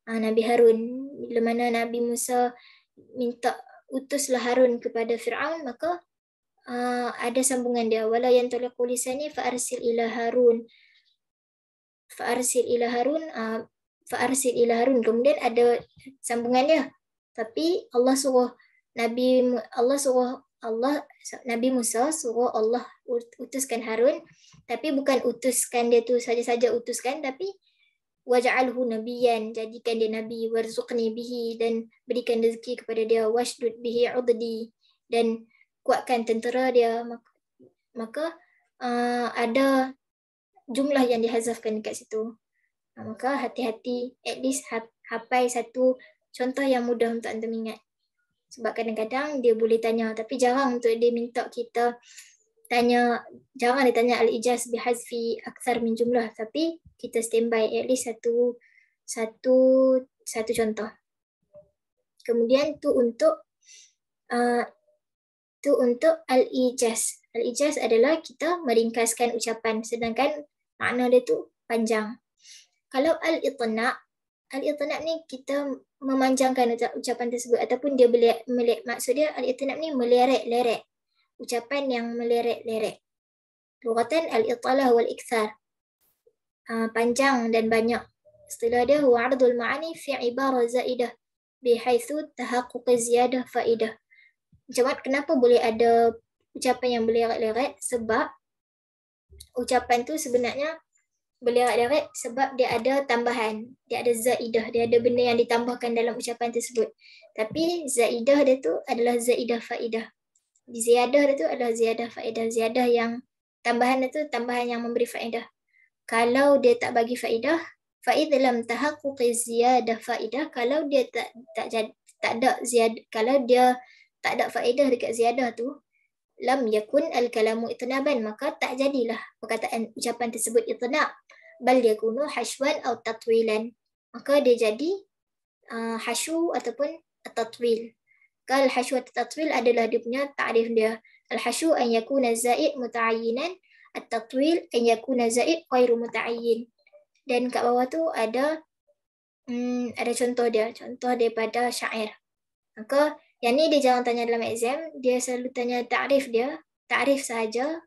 Nabi Harun. Bila mana Nabi Musa minta utuslah Harun kepada Fir'aun, maka ada sambungan dia. Wala yantaliqu lisani fa arsil ila Harun. Fa arsil ila Harun. Kemudian ada sambungan dia. Tapi Nabi Musa suruh Allah utuskan Harun, tapi bukan utuskan dia tu saja-saja utuskan, tapi waj'alhu nabiyyan, jadikan dia nabi, warzuqni bihi, dan berikan rezeki kepada dia, washdud bihi 'uddi, dan kuatkan tentera dia. Maka ada jumlah yang dihazafkan dekat situ. Maka hati-hati, at least hafal satu contoh yang mudah untuk anda ingat. Sebab kadang-kadang dia boleh tanya, tapi jarang untuk dia minta kita tanya, jarang dia tanya al-ijaz bihazfi akthar min jumlah, tapi kita standby at least satu contoh. Kemudian tu untuk al-ijaz. Al-ijaz adalah kita meringkaskan ucapan, sedangkan makna dia tu panjang. Kalau al-itna' ni kita memanjangkan ucapan tersebut, ataupun dia maksud dia al-itna' ni meleret-leret, ucapan yang meleret-leret. Lughatan al-italah wal-ikthar, panjang dan banyak. Istilah dia huwa 'ardul ma'ani fi ibarah zaidah bihaitsu tahaqquq ziyadah faidah. Kenapa boleh ada ucapan yang meleret-leret? Sebab ucapan tu sebenarnya berleret-leret sebab dia ada tambahan, dia ada zaidah, dia ada benda yang ditambahkan dalam ucapan tersebut. Tapi zaidah dia tu adalah zaidah faidah. Ziyadah dia tu adalah ziyadah faidah, ziyadah yang tambahan itu tambahan yang memberi faedah. Kalau dia tak bagi faedah, fa'id lam tahaqquqi ziyadah faedah, kalau dia tak ada ziyadah, kalau dia tak ada faedah dekat ziyadah tu, lam yakun al-kalamu itnaban, maka tak jadilah perkataan ucapan tersebut itnab, bal yakunu hashwan atau tatwilan, maka dia jadi hasyu ataupun tatwil. Kal hasyu atau tatwil adalah dia punya ta'rif dia. Al-hasyu an yakuna zaid muta'ayyinan, at-tatwil an yakuna zaid ghairu muta'ayyin. Dan kat bawah tu ada contoh dia, contoh daripada syair. Maka yang ni dia jarang tanya dalam exam, dia selalu tanya ta'rif dia, ta'rif sahaja,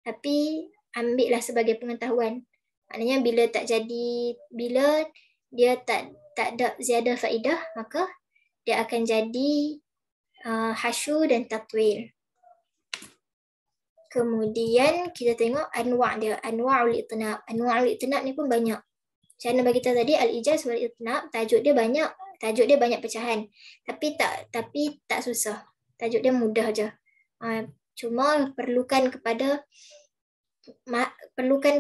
tapi ambillah sebagai pengetahuan. Maknanya bila dia tak ada ziyadah faedah, maka dia akan jadi hasyu dan tatwil. Kemudian kita tengok anwa' dia, anwa'ul itnab. Anwa'ul itnab ni pun banyak. Macam mana bagi kita tadi, al-ijaz wal itnab, tajuk dia banyak pecahan. Tapi tak susah. Tajuk dia mudah je. Cuma perlukan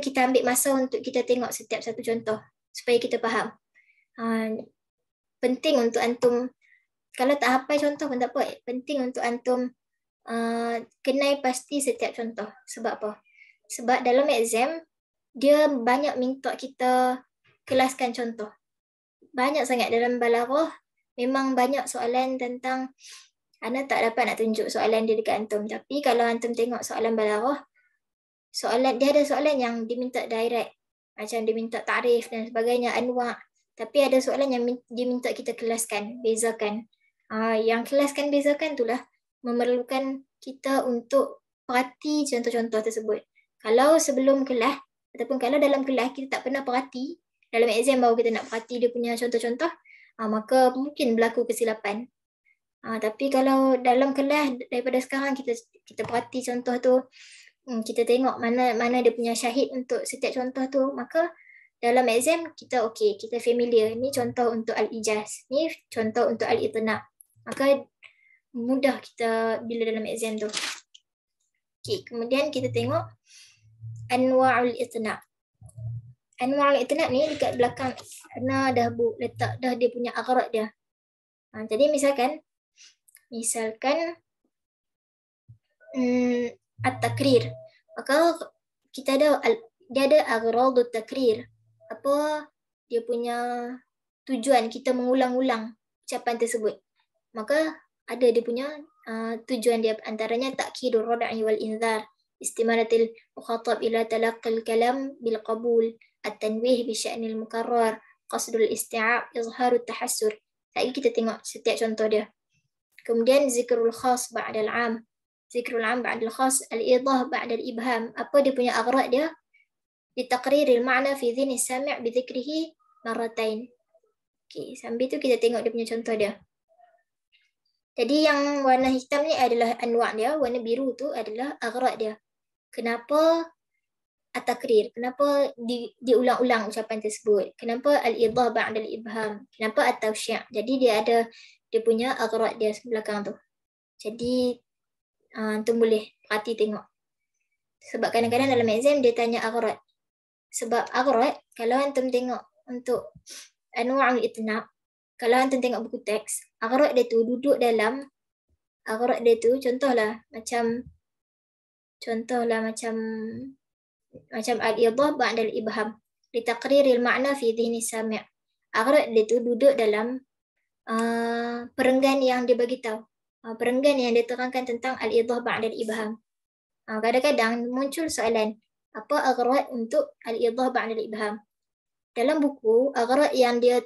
kita ambil masa untuk kita tengok setiap satu contoh supaya kita faham. Penting untuk antum, kalau tak hafal contoh pun tak apa, penting untuk antum kenal pasti setiap contoh. Sebab apa? Sebab dalam exam dia banyak minta kita kelaskan contoh. Banyak sangat dalam balaghah, memang banyak soalan tentang, Ana tak dapat nak tunjuk soalan dia dekat antum, tapi kalau antum tengok soalan balaghah, dia ada soalan yang diminta direct, macam dia minta ta'rif dan sebagainya, anwa', tapi ada soalan yang dia minta kita kelaskan, bezakan. Yang kelaskan bezakan itulah memerlukan kita untuk perhati contoh-contoh tersebut. Kalau sebelum kelas ataupun kalau dalam kelas kita tak pernah perhati, dalam exam baru kita nak perhati dia punya contoh-contoh, maka mungkin berlaku kesilapan. Tapi kalau dalam kelas daripada sekarang kita perhati contoh tu, kita tengok mana dia punya syahid untuk setiap contoh tu, maka dalam exam kita okey, kita familiar. Ni contoh untuk al-ijaz, ni contoh untuk al-itnab. Maka mudah kita bila dalam exam tu. Okey, kemudian kita tengok anwa'ul itnab. Anwa'ul itnab ni dekat belakang Ana dah letak dah dia punya aghrad dia. Jadi misalkan at-takrir. Maka kita dia ada agradut takrir. Apa dia punya tujuan kita mengulang-ulang ucapan tersebut. Maka ada dia punya tujuan dia, antaranya ta'kidul rad'i wal inzar, istimaratil mukhatab ila talaqqil kalam bil qabul, at-tanwih bi sya'nil mukarrar, qasdul isti'ab, izharut tahassur. Lagi kita tengok setiap contoh dia. Kemudian zikrul khas ba'dal 'am. Zikrul 'am ba'dal khas, al-idah ba'dal ibham. Apa dia punya aghrad dia? Ditaqriril ma'na fi dhihni sami' bi dhikrihi marratain. Okey, sambil tu kita tengok dia punya contoh dia. Jadi yang warna hitam ni adalah anwa' dia, warna biru tu adalah aghrad dia. Kenapa at-takrir? Kenapa diulang-ulang ucapan tersebut? Kenapa al-idah ba'dal ibham? Kenapa at-tawsyi'? Jadi dia punya aghrad dia belakang tu. Jadi antum boleh perhati tengok. Sebab kadang-kadang dalam exam dia tanya aghrad. Sebab aghrad, kalau antum tengok untuk anwa'ul itnab, kalau antum tengok buku teks, aghrad dia tu duduk dalam, aghrad dia tu contohlah macam al-idah ba'dal ibham li taqriril ma'na fi dhihni sami'. Aghrad dia tu duduk dalam perenggan yang dia bagi tahu. Perenggan yang dia terangkan tentang al-idah ba'dal ibham. Kadang-kadang muncul soalan, apa aghrad untuk al-idah ba'dal ibham? Dalam buku, aghrad yang dia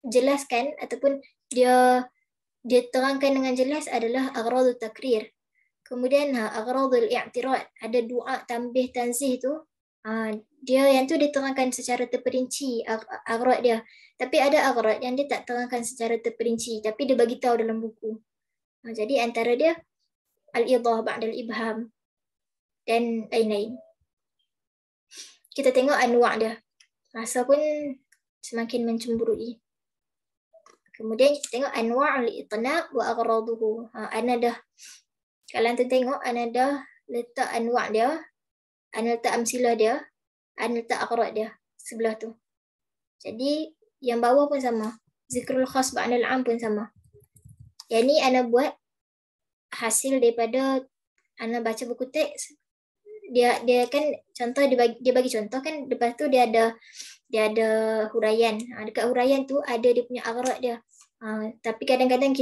jelaskan ataupun dia terangkan dengan jelas adalah agradut takrir. Kemudian agradul i'tirad, ada doa tanbih tanzih tu, dia yang tu diterangkan secara terperinci aghrad dia. Tapi ada aghrad yang dia tak terangkan secara terperinci, tapi dia bagi tahu dalam buku. Jadi antara dia al-idah ba'dal ibham dan lain-lain. Kita tengok anwa' dia. Masa pun semakin mencemburui. Kemudian kita tengok anwa'ul itnab wa aghraduhu. Ana dah, kalau anda tengok, ana dah letak anwa' dia. Ana letak amsilah dia, ana letak aghrad dia sebelah tu. Jadi yang bawah pun sama. Zikrul khas ba'dal 'am pun sama. Yang ni ana buat hasil daripada ana baca buku teks. Dia kan contoh dia bagi contoh kan, lepas tu dia ada huraian. Dekat huraian tu ada dia punya aghrad dia. Tapi kadang-kadang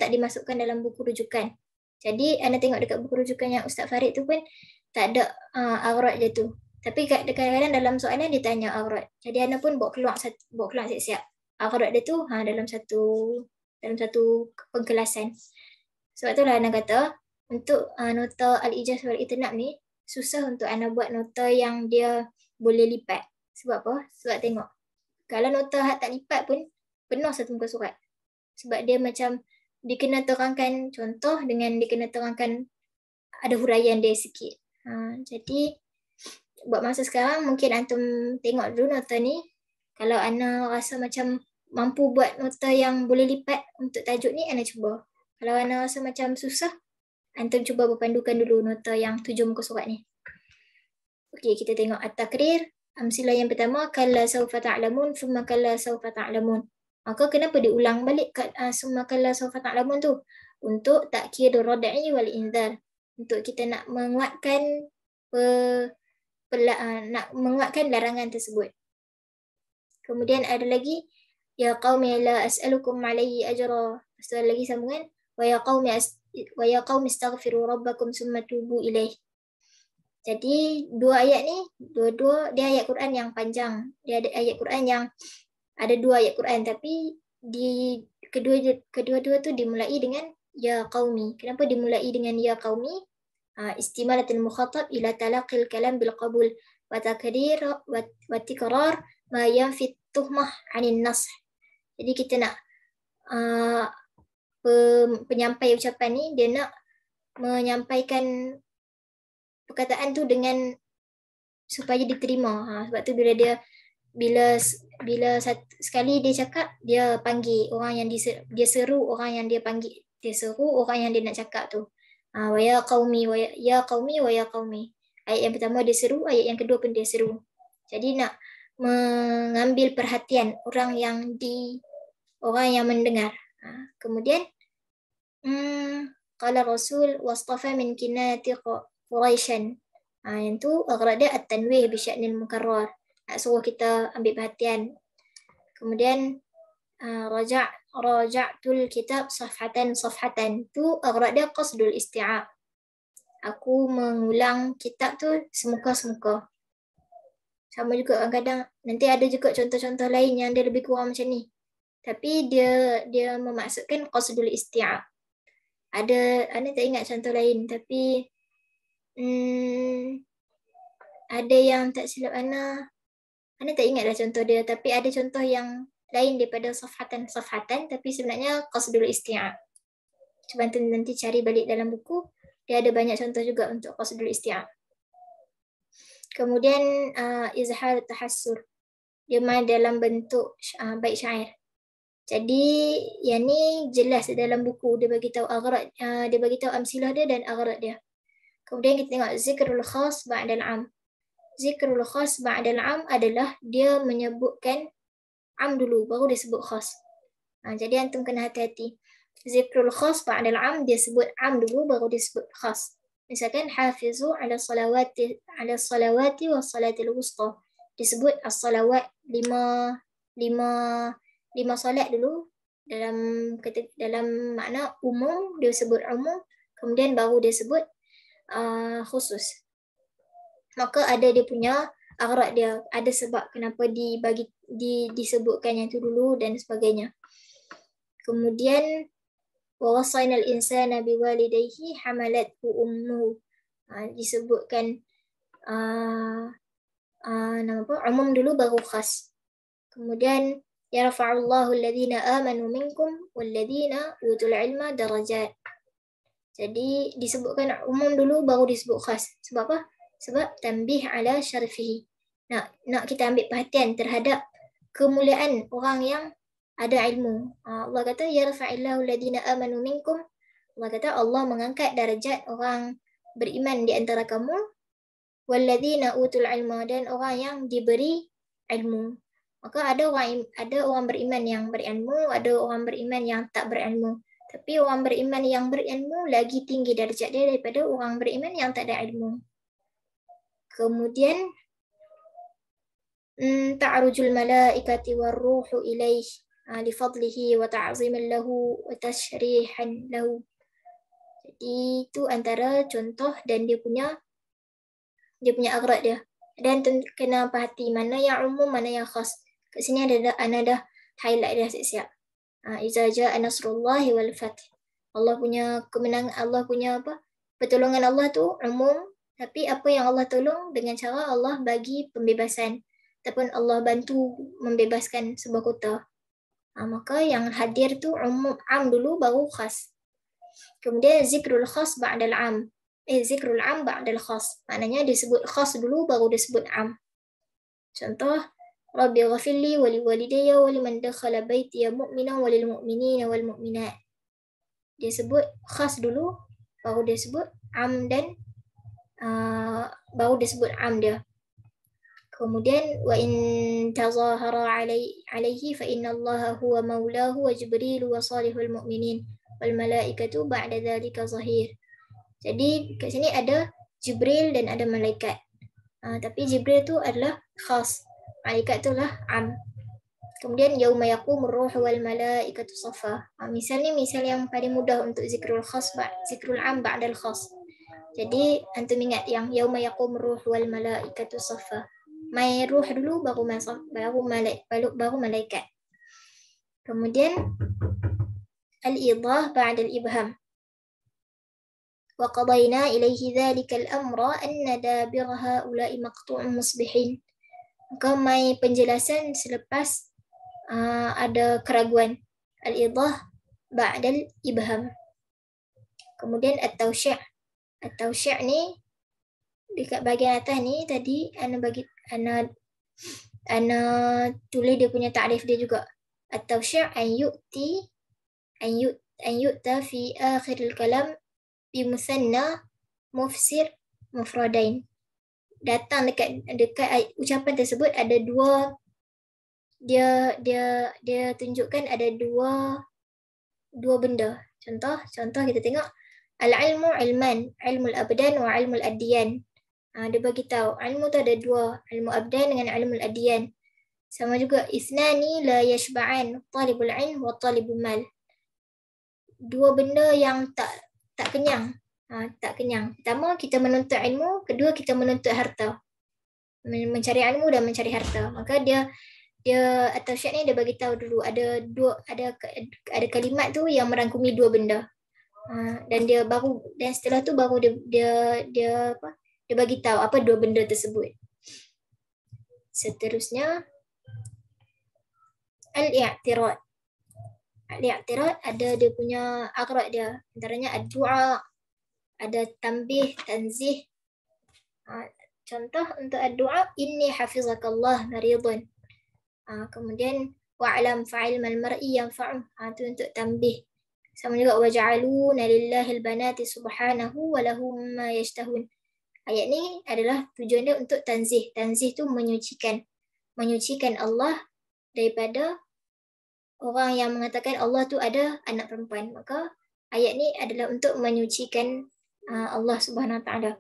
tak dimasukkan dalam buku rujukan. Jadi ana tengok dekat buku rujukan yang Ustaz Farid tu pun tak ada aghrad dia tu. Tapi kadang-kadang dalam soalan dia tanya aghrad. Jadi ana pun bawa keluar siap-siap. Aghrad dia tu dalam satu pengkelasan. Sebab itulah ana kata untuk nota al-ijaz wal itnab ni susah untuk ana buat nota yang dia boleh lipat. Sebab apa? Sebab tengok. Kalau nota hak tak lipat pun penuh satu muka surat. Sebab dia macam dikena terangkan contoh dengan dikena terangkan ada huraian dia sikit. Jadi buat masa sekarang mungkin antum tengok dulu nota ni. Kalau ana rasa macam mampu buat nota yang boleh lipat untuk tajuk ni, ana cuba. Kalau ana rasa macam susah, antum cuba berpandukan dulu nota yang 7 muka surat ni. Okey, kita tengok at-takrir. Amsilah yang pertama, kalla sawfa ta'lamun, thumma kalla sawfa ta'lamun. Maka kenapa diulang balik summa kalla sawfa ta'lamun tu? Untuk ta'kid rad'i wal inzar. Untuk kita nak menguatkan larangan tersebut. Kemudian ada lagi, ya qaumi la as'alukum alayhi ajra. Pasal lagi sambungan, wa ya qaumi astaghfiru rabbakum summa tubu ilaih. Jadi dua ayat ni, dua-dua dia ayat Quran yang panjang. Dia ada ayat Quran yang ada 2 ayat Quran, tapi di kedua-dua tu dimulai dengan ya qaumi. Kenapa dimulai dengan ya qaumi? Istimalatul mukhatab ila talaqil kalam bil qabul wa takrir wa tikrar ma yanfi tuhmah 'anil nas. Jadi kita nak penyampai ucapan ni dia nak menyampaikan perkataan tu dengan supaya diterima. Sebab tu bila sekali dia cakap, dia panggil orang yang dia seru orang yang dia panggil, dia seru orang yang dia nak cakap tu. Wa ya qaumi wa ya qaumi wa ya qaumi. Ayat yang pertama dia seru, ayat yang kedua pun dia seru. Jadi nak mengambil perhatian orang yang mendengar. Kemudian qala rasul wastafa min kinati Quraisyan. Yang tu aghrad dia at-tanwih bi sya'nil mukarrar. Nak suruh kita ambil perhatian. Kemudian raja'tul kitab safhatan. Tu aghrad dia qasdul isti'ab. Aku mengulang kitab tu semuka-semuka. Sama juga kadang nanti ada juga contoh-contoh lain yang dia lebih kurang macam ni. Tapi dia memaksudkan qasdul isti'ab. Ana tak ingat contoh lain, tapi ada yang tak silap Ana tak ingatlah contoh dia, tapi ada contoh yang lain daripada safhatan, tapi sebenarnya qasdul isti'ab. Cuba nanti cari balik dalam buku, dia ada banyak contoh juga untuk qasdul isti'ab. Kemudian izhar tahassur, dia main dalam bentuk bait syair. Jadi yang ni jelas dalam buku, dia bagi tahu aghrad, dia bagi tahu amsilah dia dan aghrad dia. Kemudian kita tengok zikrul khas ba'dal 'am. Zikrul khas ba'dal 'am adalah dia menyebutkan 'am dulu baru dia sebut khas. Jadi antum kena hati-hati. Zikrul khas ba'dal 'am dia sebut 'am dulu baru dia sebut khas. Misalkan hafizu 'ala salawati was salatil wusta. Disebut as-salawat 5 solat dulu dalam makna umum, dia sebut umum, kemudian baru dia sebut khusus. Maka ada dia punya aghrad dia, ada sebab kenapa disebutkan yang tu dulu dan sebagainya. Kemudian wa wasainal insana biwalidayhi hamalathu ummuhu. Disebutkan umum dulu baru khas. Kemudian yarfa'ullahu alladhina amanu minkum walladhina utul ilma darajat. Jadi disebutkan umum dulu baru disebut khas. Sebab apa? Sebab tanbih ala syarfihi. Nak kita ambil perhatian terhadap kemuliaan orang yang ada ilmu. Allah kata yarfa'illahu alladhina amanu minkum. Allah kata Allah mengangkat darajat orang beriman di antara kamu walladzina utul ilma, dan orang yang diberi ilmu. Maka ada orang beriman yang berilmu, ada orang beriman yang tak berilmu. Tapi orang beriman yang berilmu lagi tinggi darjat dia daripada orang beriman yang tak ada ilmu. Kemudian ta'rujul malaikati warruhu ilaih li fadlihi wa ta'ziman lahu wa tashrihan lahu. Jadi itu antara contoh dan dia punya agrak dia. Dan kena perhati mana yang umum, mana yang khas. Kat sini ana dah highlight dah siap-siap. Iza ja'a nasrullahi wal fath. Allah punya kemenangan, Allah punya apa? Pertolongan Allah tu umum, tapi apa yang Allah tolong dengan cara Allah bagi pembebasan ataupun Allah bantu membebaskan sebuah kota. Maka yang hadir tu umum, am dulu baru khas. Kemudian zikrul khas ba'dal am. Zikrul am ba'dal khas. Maknanya disebut khas dulu baru disebut am. Contoh, Rabbi ghafirli wa liwalidayya wa liman dakhala baitiya mu'minan wa lil mu'minina wal mu'minat. Dia sebut khas dulu baru dia sebut am, dan baru dia sebut am dia. Kemudian wa in tazahara alaihi fa inna Allah huwa maulahu wa jibril wa salihul mu'minin wal malaikatu ba'da dhalika zahir. Jadi kat sini ada Jibril dan ada malaikat. Tapi Jibril tu adalah khas, malaikat tu lah am. Kemudian yauma yaqumur ruhu wal malaikatu safa. Misal ni misal yang paling mudah untuk zikrul khas, zikrul am ba'dal khas. Jadi antum ingat yang yauma yaqumur ruhu wal malaikatu safa. Mai ruh dulu baru malaikat. Kemudian al-idah ba'dal ibham. Wa qadayna ilaihi dhalikal amra anna dabira haula'i maqtu'un musbihin. Maka mai penjelasan selepas ada keraguan. Al-idah ba'dal ibham. Kemudian at-tawsyi'. At-tawsyi' ni dekat bahagian atas ni tadi ana tulis dia punya ta'rif dia juga. At-tawsyi' an yu'ta fi akhiril kalam bi musanna mufsir mufradain. Datang dekat ucapan tersebut ada dua, dia tunjukkan ada dua benda. Contoh kita tengok al-ilmu ilman, ilmul abdan wa ilmul adyan. Dia bagi tahu ilmu tu ada dua, ilmu abdan dengan ilmul adyan. Sama juga isnani la yashba'an, talibul ilm wa talibul mal. Dua benda yang tak kenyang. Tak kenyang. Pertama, kita menuntut ilmu. Kedua, kita menuntut harta. Mencari ilmu dan mencari harta. Maka dia atau syair ni dia bagi tahu dulu ada kalimat tu yang merangkumi dua benda. Dan setelah tu baru dia bagi tahu apa dua benda tersebut. Seterusnya al-i'tirad. Al-i'tirad ada dia punya agrak dia. Antaranya ad-du'a, ada tanbih, tanzih. Contoh untuk ad-du'a, inni hafizakallah maridun. Kemudian wa'lam fa'ilmal mar'i yanfa'u. Itu untuk tanbih. Sama juga waja'aluna lillahil banati subhanahu wa lahum ma yashtahun. Ayat ni adalah tujuan dia untuk tanzih. Tanzih tu menyucikan Allah daripada orang yang mengatakan Allah tu ada anak perempuan. Maka ayat ni adalah untuk menyucikan Allah Subhanahu Wa Taala.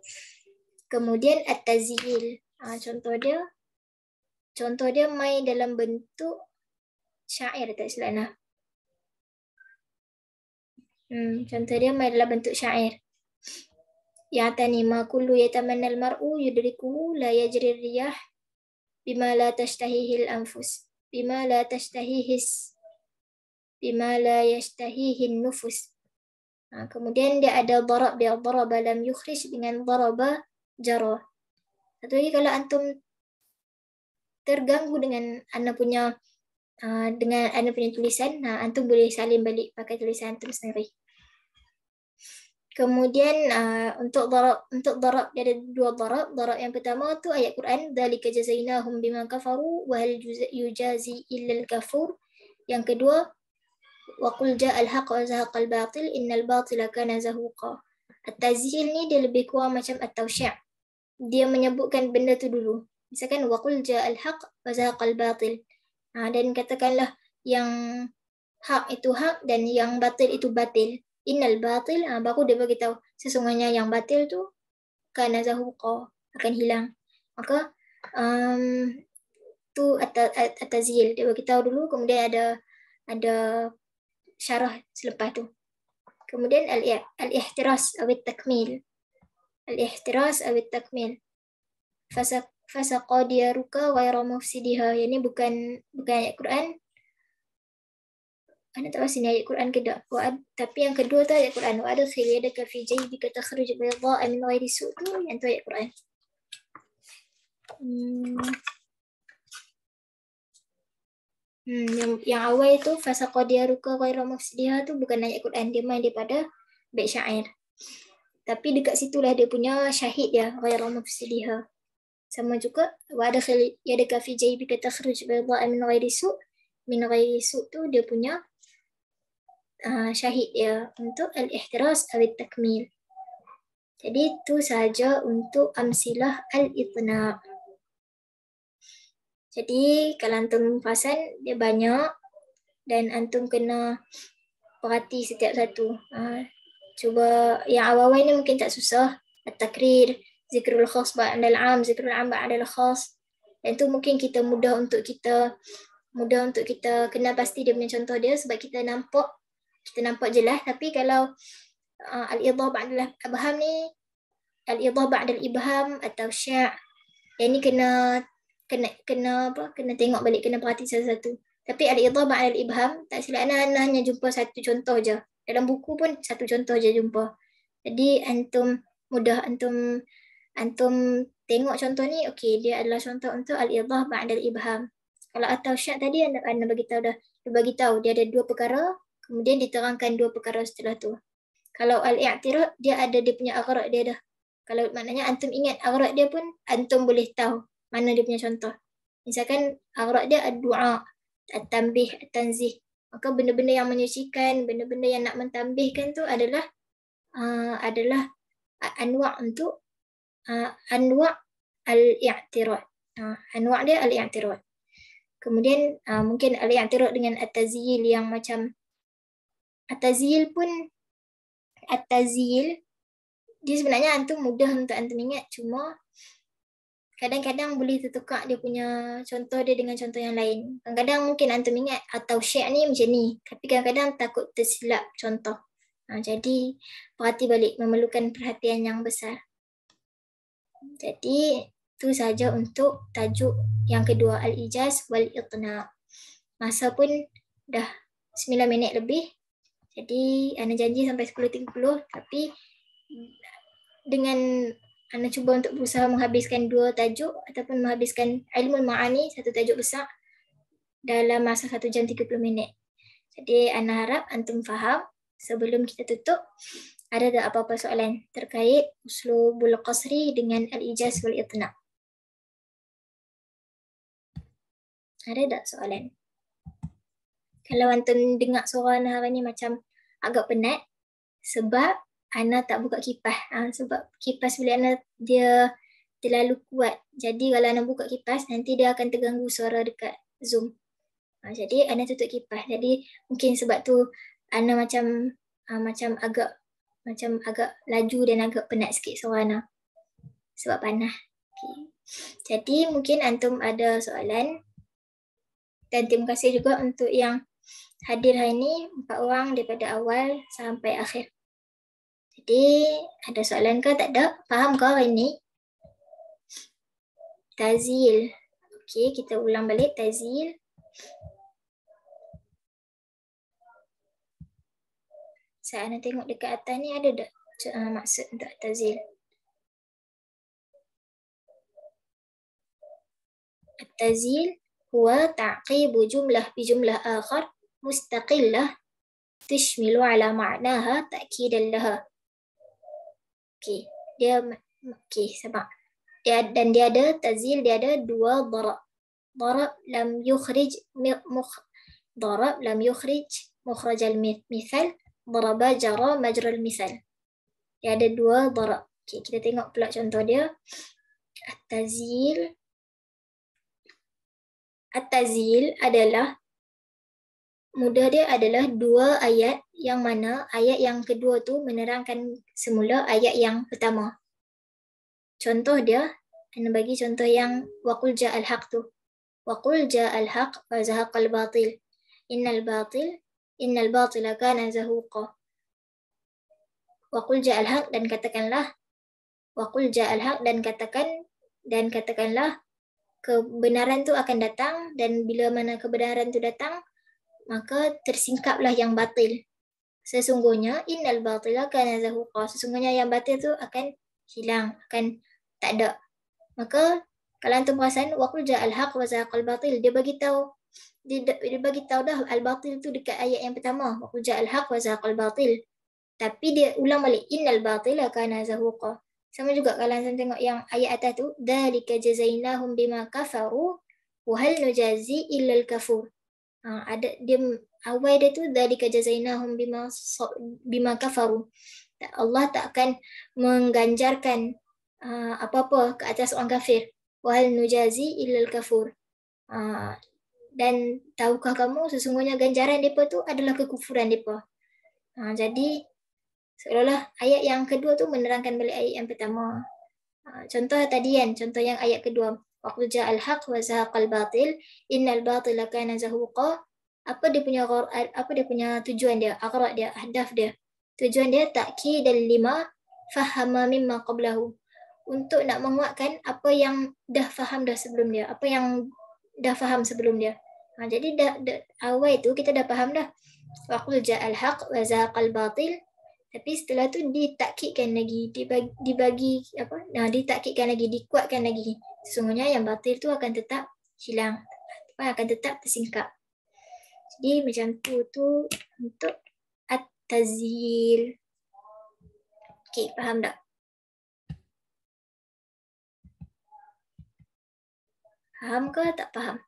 Kemudian at-tazyil. Contoh dia mai dalam bentuk syair, tak silap. Contoh dia mai dalam bentuk syair. Ya tani ma kullu yatamanna al-mar'u yudrikuhu la yajri riyah bima la tashtahihi al-anfus bima la yashtahihi an-nufus. Kemudian dia ada darab, dia daraba lam yukhrij dengan daraba jara. Satu lagi, kalau antum terganggu dengan anda punya tulisan, antum boleh salin balik pakai tulisan antum sendiri. Kemudian untuk darab dia ada dua darab. Darab yang pertama tu ayat Quran, dzalika jazainahum bima kafaru wa hal yujazi illa al-kafur. Yang kedua, wa qul ja'al haqq wa zahaqal batil innal batila kana zahuqa. At-tazyil ni dia lebih kurang macam at-tawsyi'. dia menyebutkan benda tu dulu. Misalkan waqul ja'al haq wa zahaqal batil. Dan katakanlah yang hak itu hak dan yang batil itu batil. Innal batil, baru dia bagi tahu sesungguhnya yang batil tu kana zahuqa, akan hilang. Maka tu at-tazyil, dia bagi tahu dulu, kemudian ada syarah selepas tu. Kemudian al-ihtiras atau takmil. Al-ihtiras atau takmil. Fasaqadiyaruka ghayra mufsidiha. Ini bukan ayat Quran. Anda tahu sini ayat Quran ke tak? Tapi yang kedua tu ayat Quran. Wa adkhil yadaka fi jaybika takhruj bayda'a min ghairi su' tu yang tu ayat Quran. Yang awal itu fasaqadiyaruka ghayra mufsidiha tu bukan ayat Quran, dia main daripada bait syair. Tapi dekat situlah dia punya syahid dia ghayra mufsidiha. Sama juga wa adkhil yadaka fi jaybika takhruj bayda'a min ghairi su'. Min ghairi su' tu dia punya syahid dia untuk al-ihtiras atau takmil. Jadi itu sahaja untuk amsilah al-itna'. Jadi kalau antum perasan dia banyak dan antum kena perhati setiap satu. Cuba yang awal-awal ni mungkin tak susah. At-takrir, zikrul khas ba'dal 'am, zikrul 'am ba'dal khas. Dan tu mungkin kita mudah untuk kita kenal pasti dia punya contoh dia sebab kita nampak jelas. Tapi kalau al-idah ba'dal ibham ni, al-idah ba'dal ibham atau sya', yang ni kena tengok balik, kena perhati satu-satu. Tapi al-idah ba'dal ibham, tak silap ana hanya jumpa satu contoh je. Dalam buku pun satu contoh je jumpa. Jadi antum tengok contoh ni, okey, dia adalah contoh untuk al-idah ba'dal ibham. Kalau atau sya' tadi anda bagi tahu dah. Dia bagi tahu dia ada dua perkara, kemudian diterangkan dua perkara setelah tu. Kalau al-i'tirad, dia ada dia punya aghrad dia dah. Kalau maknanya antum ingat aghrad dia pun, antum boleh tahu mana dia punya contoh. Misalkan aghrad dia ad-du'a, at-tanbih, at-tanzih. Maka benda-benda yang menyucikan, benda-benda yang nak mentambihkan tu adalah anwa' untuk anwa' al-i'tirad. Anwa' dia al-i'tirad. Kemudian mungkin al-i'tirad dengan at-tazyil yang macam at-tazyil pun, at-tazyil dia sebenarnya antum mudah untuk antum ingat, cuma kadang-kadang boleh tertukar dia punya contoh dia dengan contoh yang lain. Kadang-kadang mungkin antum ingat atau sya' ni macam ni, tapi kadang-kadang takut tersilap contoh. Jadi perhati balik, memerlukan perhatian yang besar. Jadi itu saja untuk tajuk yang kedua, al-ijaz wal-iqna'. Masa pun dah 9 minit lebih. Jadi ana janji sampai 10.30, tapi dengan ana cuba untuk berusaha menghabiskan 2 tajuk ataupun menghabiskan ilmu ma'ani, satu tajuk besar, dalam masa 1 jam 30 minit. Jadi ana harap antum faham. Sebelum kita tutup, ada tak apa-apa soalan terkait uslubul qasri dengan al-ijaz wal itna'? Ada tak soalan? Kalau antum dengar suara ana hari ni macam agak penat sebab ana tak buka kipas. Sebab kipas bilik ana dia terlalu kuat. Jadi kalau ana buka kipas, nanti dia akan terganggu suara dekat Zoom. Jadi ana tutup kipas. Jadi mungkin sebab tu ana macam agak laju dan agak penat sikit suara ana. Sebab panas. Okay. Jadi mungkin antum ada soalan. Dan terima kasih juga untuk yang hadir hari ini, 4 orang daripada awal sampai akhir. Jadi ada soalan ke? Tak ada? Faham ke hari ini? Tazyil. Okey, kita ulang balik tazyil. Saya nak tengok dekat atas ni ada tak maksud untuk tazyil. At-tazyil huwa ta'qibu jumlah bi jumlah akhar mustaqillah tashmilu ala ma'naha ta'kidan laha. Okey, sebab dia ada tazyil, dia ada 2 darab. Darab lam yukhrij mukhraj al-mithal, daraba jara majra al-mithal. Dia ada 2 darab. Okey, kita tengok pula contoh dia. At-tazil. At-tazil adalah mudah dia adalah dua ayat yang mana ayat yang kedua tu menerangkan semula ayat yang pertama. Contoh dia, Ana bagi contoh yang waqul ja'al haq tu. Waqul ja'al haq wa zahaqal batil. Innal batila kana zahuqa. Waqul ja'al haq dan katakanlah. Waqul ja'al haq dan katakanlah kebenaran tu akan datang, dan bila mana kebenaran tu datang maka tersingkaplah yang batil. Sesungguhnya innal batila kana zahuqa. Sesungguhnya yang batil tu akan hilang, akan tak ada. Maka kalau antum perasan waqul ja'al haq wa zahaqal batil, dia bagi tahu dah al-batil tu dekat ayat yang pertama, waqul ja'al haq wa zahaqal batil. Tapi dia ulang balik innal batila kana zahuqa. Sama juga kalau antum tengok yang ayat atas tu, dzalika jazainahum bima kafaru wa hal nujazi illa al-kafur. Ada dia awal dia tu dzalika jazainahum bima kafaru. Allah tak akan mengganjarkan apa-apa ke atas orang kafir. Wa hal nujazi illa al-kafur. Dan tahukah kamu sesungguhnya ganjaran depa tu adalah kekufuran depa. Jadi seolah-olah ayat yang kedua tu menerangkan balik ayat yang pertama. Contoh tadi kan, contoh yang ayat kedua. Waqul ja'al haq wa zahaqal batil, innal batila kana zahuqa. Apa dia punya tujuan dia, aghrad dia, ahdaf dia. Tujuan dia ta'kidal lima fahama mimma qablahu. Untuk nak menguatkan apa yang dah faham dah sebelum dia, apa yang dah faham sebelum dia. Jadi awal tu kita dah faham dah. Waqul ja'al haq wa zahaqal batil. Tapi setelah tu ditakkidkan lagi, ditakkidkan lagi, dikuatkan lagi. Sesungguhnya yang batil tu akan tetap hilang, akan tetap tersingkap. Jadi macam tu untuk at-tazil. Okey, faham tak? Faham ke tak faham?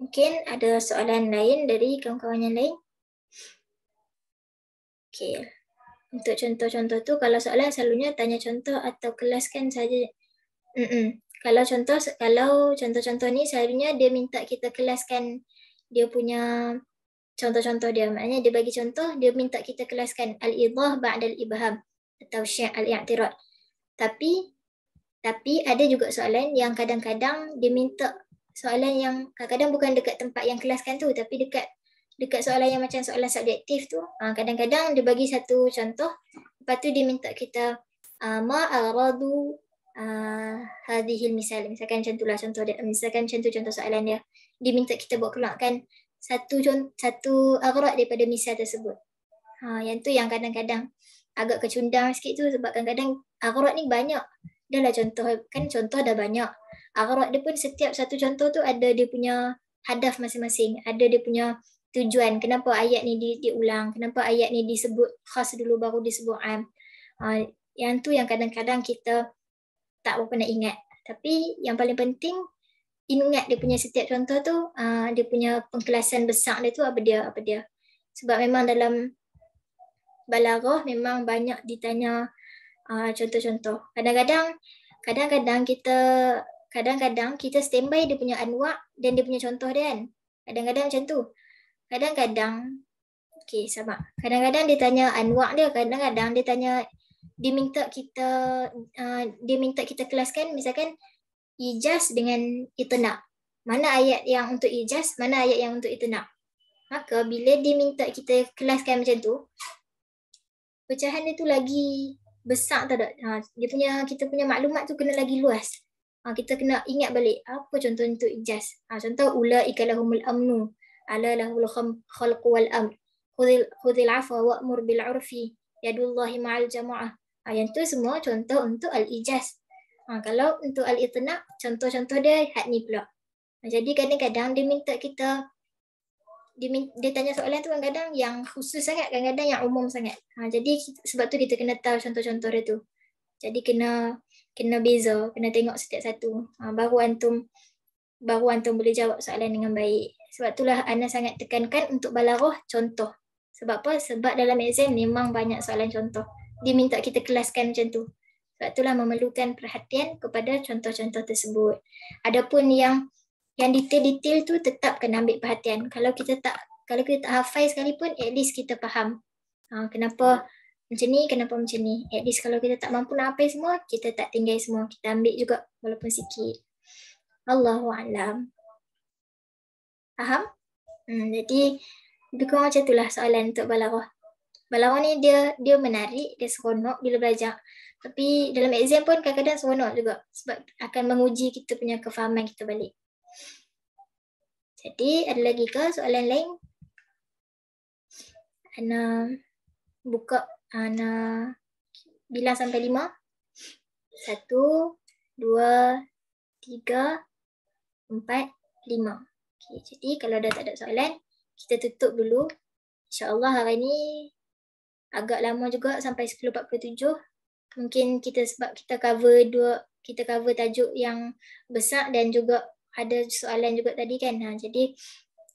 Mungkin ada soalan lain dari kawan-kawan yang lain? Okey. Untuk contoh-contoh tu, kalau soalan selalunya tanya contoh atau kelaskan saja. Kalau contoh-contoh ni selalunya dia minta kita kelaskan dia punya contoh-contoh dia. Maknanya dia bagi contoh, dia minta kita kelaskan al-idah ba'da al-ibham atau syai' al-i'tirad. Tapi ada juga soalan yang kadang-kadang dia minta soalan yang kadang-kadang bukan dekat tempat yang kelaskan tu, tapi dekat soalan yang macam soalan subjektif tu. Kadang-kadang dia bagi satu contoh, lepas tu dia minta kita ma aradu hadhil misal. Misalkan macam itulah contoh dia. Misalkan contoh soalan dia. Dia minta kita buat keluarkan satu aghrad daripada misal tersebut. Yang tu yang kadang-kadang agak kecundang sikit tu, sebab kadang-kadang aghrad ni banyak. Dah lah contoh dah banyak. Aghrad dia pun setiap satu contoh tu ada dia punya hadaf masing-masing. Ada dia punya tujuan. Kenapa ayat ni diulang? Kenapa ayat ni disebut khas dulu baru disebut am? Yang tu yang kadang-kadang kita tak berapa nak ingat. Tapi yang paling penting ingat dia punya setiap contoh tu, dia punya pengkelasan besar dia tu apa dia. Sebab memang dalam balaghah memang banyak ditanya contoh-contoh. Kadang-kadang kita standby dia punya anwa' dan dia punya contoh dia kan. Kadang-kadang macam tu. Kadang-kadang kadang-kadang dia tanya anwa' dia, kadang-kadang dia minta kita kelaskan misalkan ijaz dengan itna'. Mana ayat yang untuk ijaz, mana ayat yang untuk itna'. Maka bila dia minta kita kelaskan macam tu, pecahan dia tu lagi besar tak tak? Kita punya maklumat tu kena lagi luas. Kita kena ingat balik apa contoh untuk ijaz. Contoh ulaika lahumul amnu ala lahul khalqu wal amr khudhil afwa wa'mur bil 'urfi yadullahi ma'al jama'ah. Yang tu semua contoh untuk al-ijaz. Kalau untuk al-itna', contoh-contoh dia had ni pula. Jadi kadang-kadang dia minta kita dia tanya soalan tu kadang-kadang yang khusus sangat, kadang-kadang yang umum sangat. Jadi sebab tu kita kena tahu contoh-contoh dia tu. Jadi kena beza, kena tengok setiap satu. Baru antum boleh jawab soalan dengan baik. Sebab itulah Ana sangat tekankan untuk balaghah contoh. Sebab apa? Sebab dalam exam memang banyak soalan contoh. Dia minta kita kelaskan macam tu. Sebab itulah memerlukan perhatian kepada contoh-contoh tersebut. Adapun yang detail-detail tu tetap kena ambil perhatian. Kalau kita tak hafal sekalipun, at least kita faham. Kenapa macam ni, kenapa macam ni. At least kalau kita tak mampu nak hafal semua, kita tak tinggal semua. Kita ambil juga walaupun sikit. Allahu a'lam. Faham? Jadi lebih kurang macam itulah soalan untuk balaghah. Balaghah ni dia menarik, dia seronok bila belajar. Tapi dalam exam pun kadang-kadang seronok juga sebab akan menguji kita punya kefahaman kita balik. Jadi ada lagi ke soalan lain? Ana buka, Ana bilang sampai 5. 1, 2, 3, 4, 5. Okay, jadi kalau dah tak ada soalan, kita tutup dulu. InsyaAllah hari ni agak lama juga sampai 10.47. Mungkin sebab kita cover tajuk yang besar dan juga ada soalan juga tadi kan. Jadi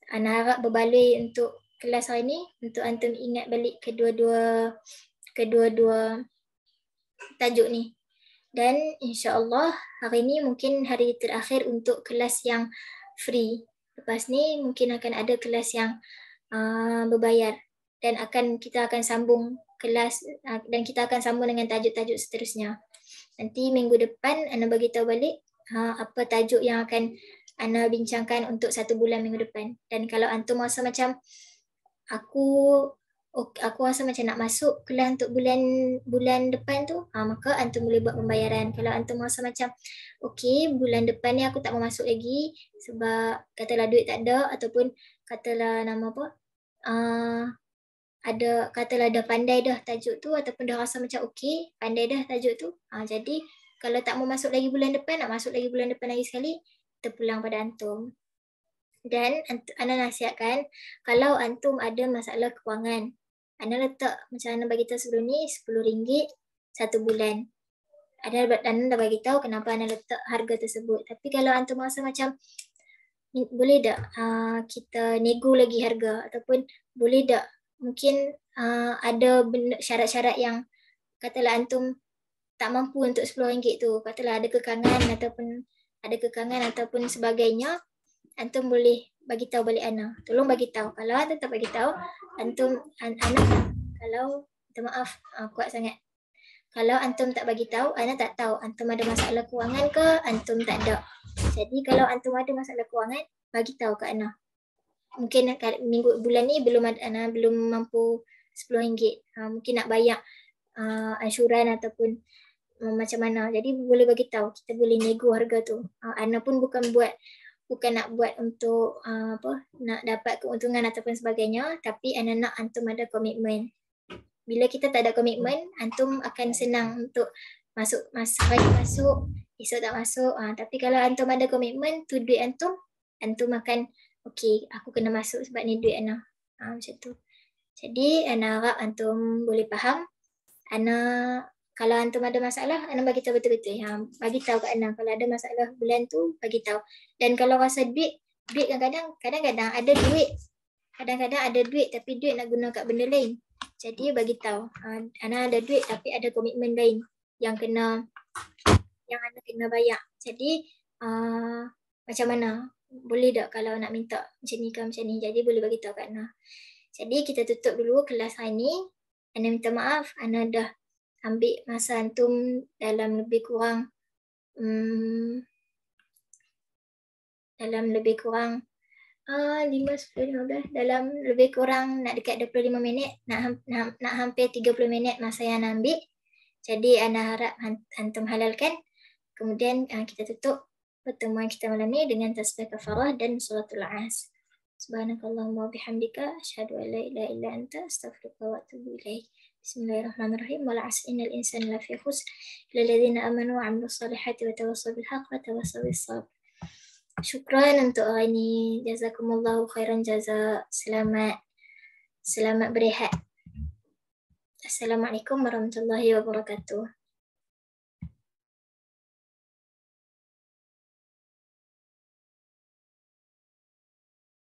Ana harap berbaloi untuk kelas hari ni untuk antum ingat balik kedua-dua tajuk ni. Dan insya-Allah hari ni mungkin hari terakhir untuk kelas yang free. Lepas ni mungkin akan ada kelas yang berbayar dan kita akan sambung kelas dan kita akan sambung dengan tajuk-tajuk seterusnya. Nanti minggu depan Ana bagi tahu balik apa tajuk yang akan Ana bincangkan untuk 1 bulan minggu depan. Dan kalau antum rasa macam aku rasa macam nak masuk kelas untuk bulan depan tu, maka antum boleh buat pembayaran. Kalau antum rasa macam okey, bulan depan ni aku tak mau masuk lagi sebab katalah duit tak ada ataupun katalah katalah dah pandai dah tajuk tu ataupun dah rasa macam okey, pandai dah tajuk tu. Jadi kalau tak mau masuk lagi bulan depan, nak masuk lagi bulan depan lagi sekali, terpulang pada antum. Dan Ana nasihatkan, kalau antum ada masalah kewangan, Ana letak macam Ana bagi tahu sebelum ni RM10 1 bulan. Ana dah bagi tahu kenapa Ana letak harga tersebut. Tapi kalau antum rasa macam boleh tak kita nego lagi harga ataupun boleh tak mungkin ada syarat-syarat yang katalah antum tak mampu untuk RM10 tu, katalah ada kekangan ataupun sebagainya, antum boleh bagi tahu balik Ana. Tolong bagi tahu. Kalau antum tak bagi tahu, kuat sangat. Kalau antum tak bagi tahu, Ana tak tahu antum ada masalah kewangan ke antum tak ada. Jadi kalau antum ada masalah kewangan, bagi tahu ke Ana. Mungkin bulan ni Ana belum mampu RM10. Mungkin nak bayar ansyuran ataupun macam mana. Jadi boleh bagi tahu, kita boleh nego harga tu. Ana pun bukan nak buat untuk nak dapat keuntungan ataupun sebagainya, tapi Ana nak antum ada komitmen. Bila kita tak ada komitmen, antum akan senang untuk masuk, esok tak masuk. Tapi kalau antum ada komitmen, tu duit antum akan okey, aku kena masuk sebab ni duit Ana. Macam tu. Jadi Ana harap antum boleh faham. Kalau antum ada masalah, Ana bagi tahu betul-betul. Bagi tahu kat Ana kalau ada masalah bulan tu, bagi tahu. Dan kalau rasa duit kadang-kadang ada duit. Kadang-kadang ada duit tapi duit nak guna kat benda lain. Jadi bagi tahu. Ana ada duit tapi ada komitmen lain yang Ana kena bayar. Jadi macam mana? Boleh tak kalau nak minta macam ni ke macam ni? Jadi boleh bagi tahu kat Ana. Jadi kita tutup dulu kelas hari ni. Ana minta maaf, Ana dah ambil masa antum dalam lebih kurang 5, 10, 15, dalam lebih kurang nak dekat 25 minit, nak hampir 30 minit masa yang Ana ambil. Jadi Ana harap antum halalkan. Kemudian kita tutup pertemuan kita malam ni dengan tasbih kafarah dan suratul As. Subhanakallahumma wa bihamdika asyhadu an la ilaha illa anta astaghfiruka wa atubu ilaik. Bismillahirrahmanirrahim. Wal 'asri innal insana lafi khusr illa alladhina amanu wa 'amilus solihati wa tawassaw bil haqqi wa tawassaw bis sabr. Syukran untuk hari ni. Jazakumullahu khairan jaza. Selamat berehat. Assalamualaikum warahmatullahi wabarakatuh.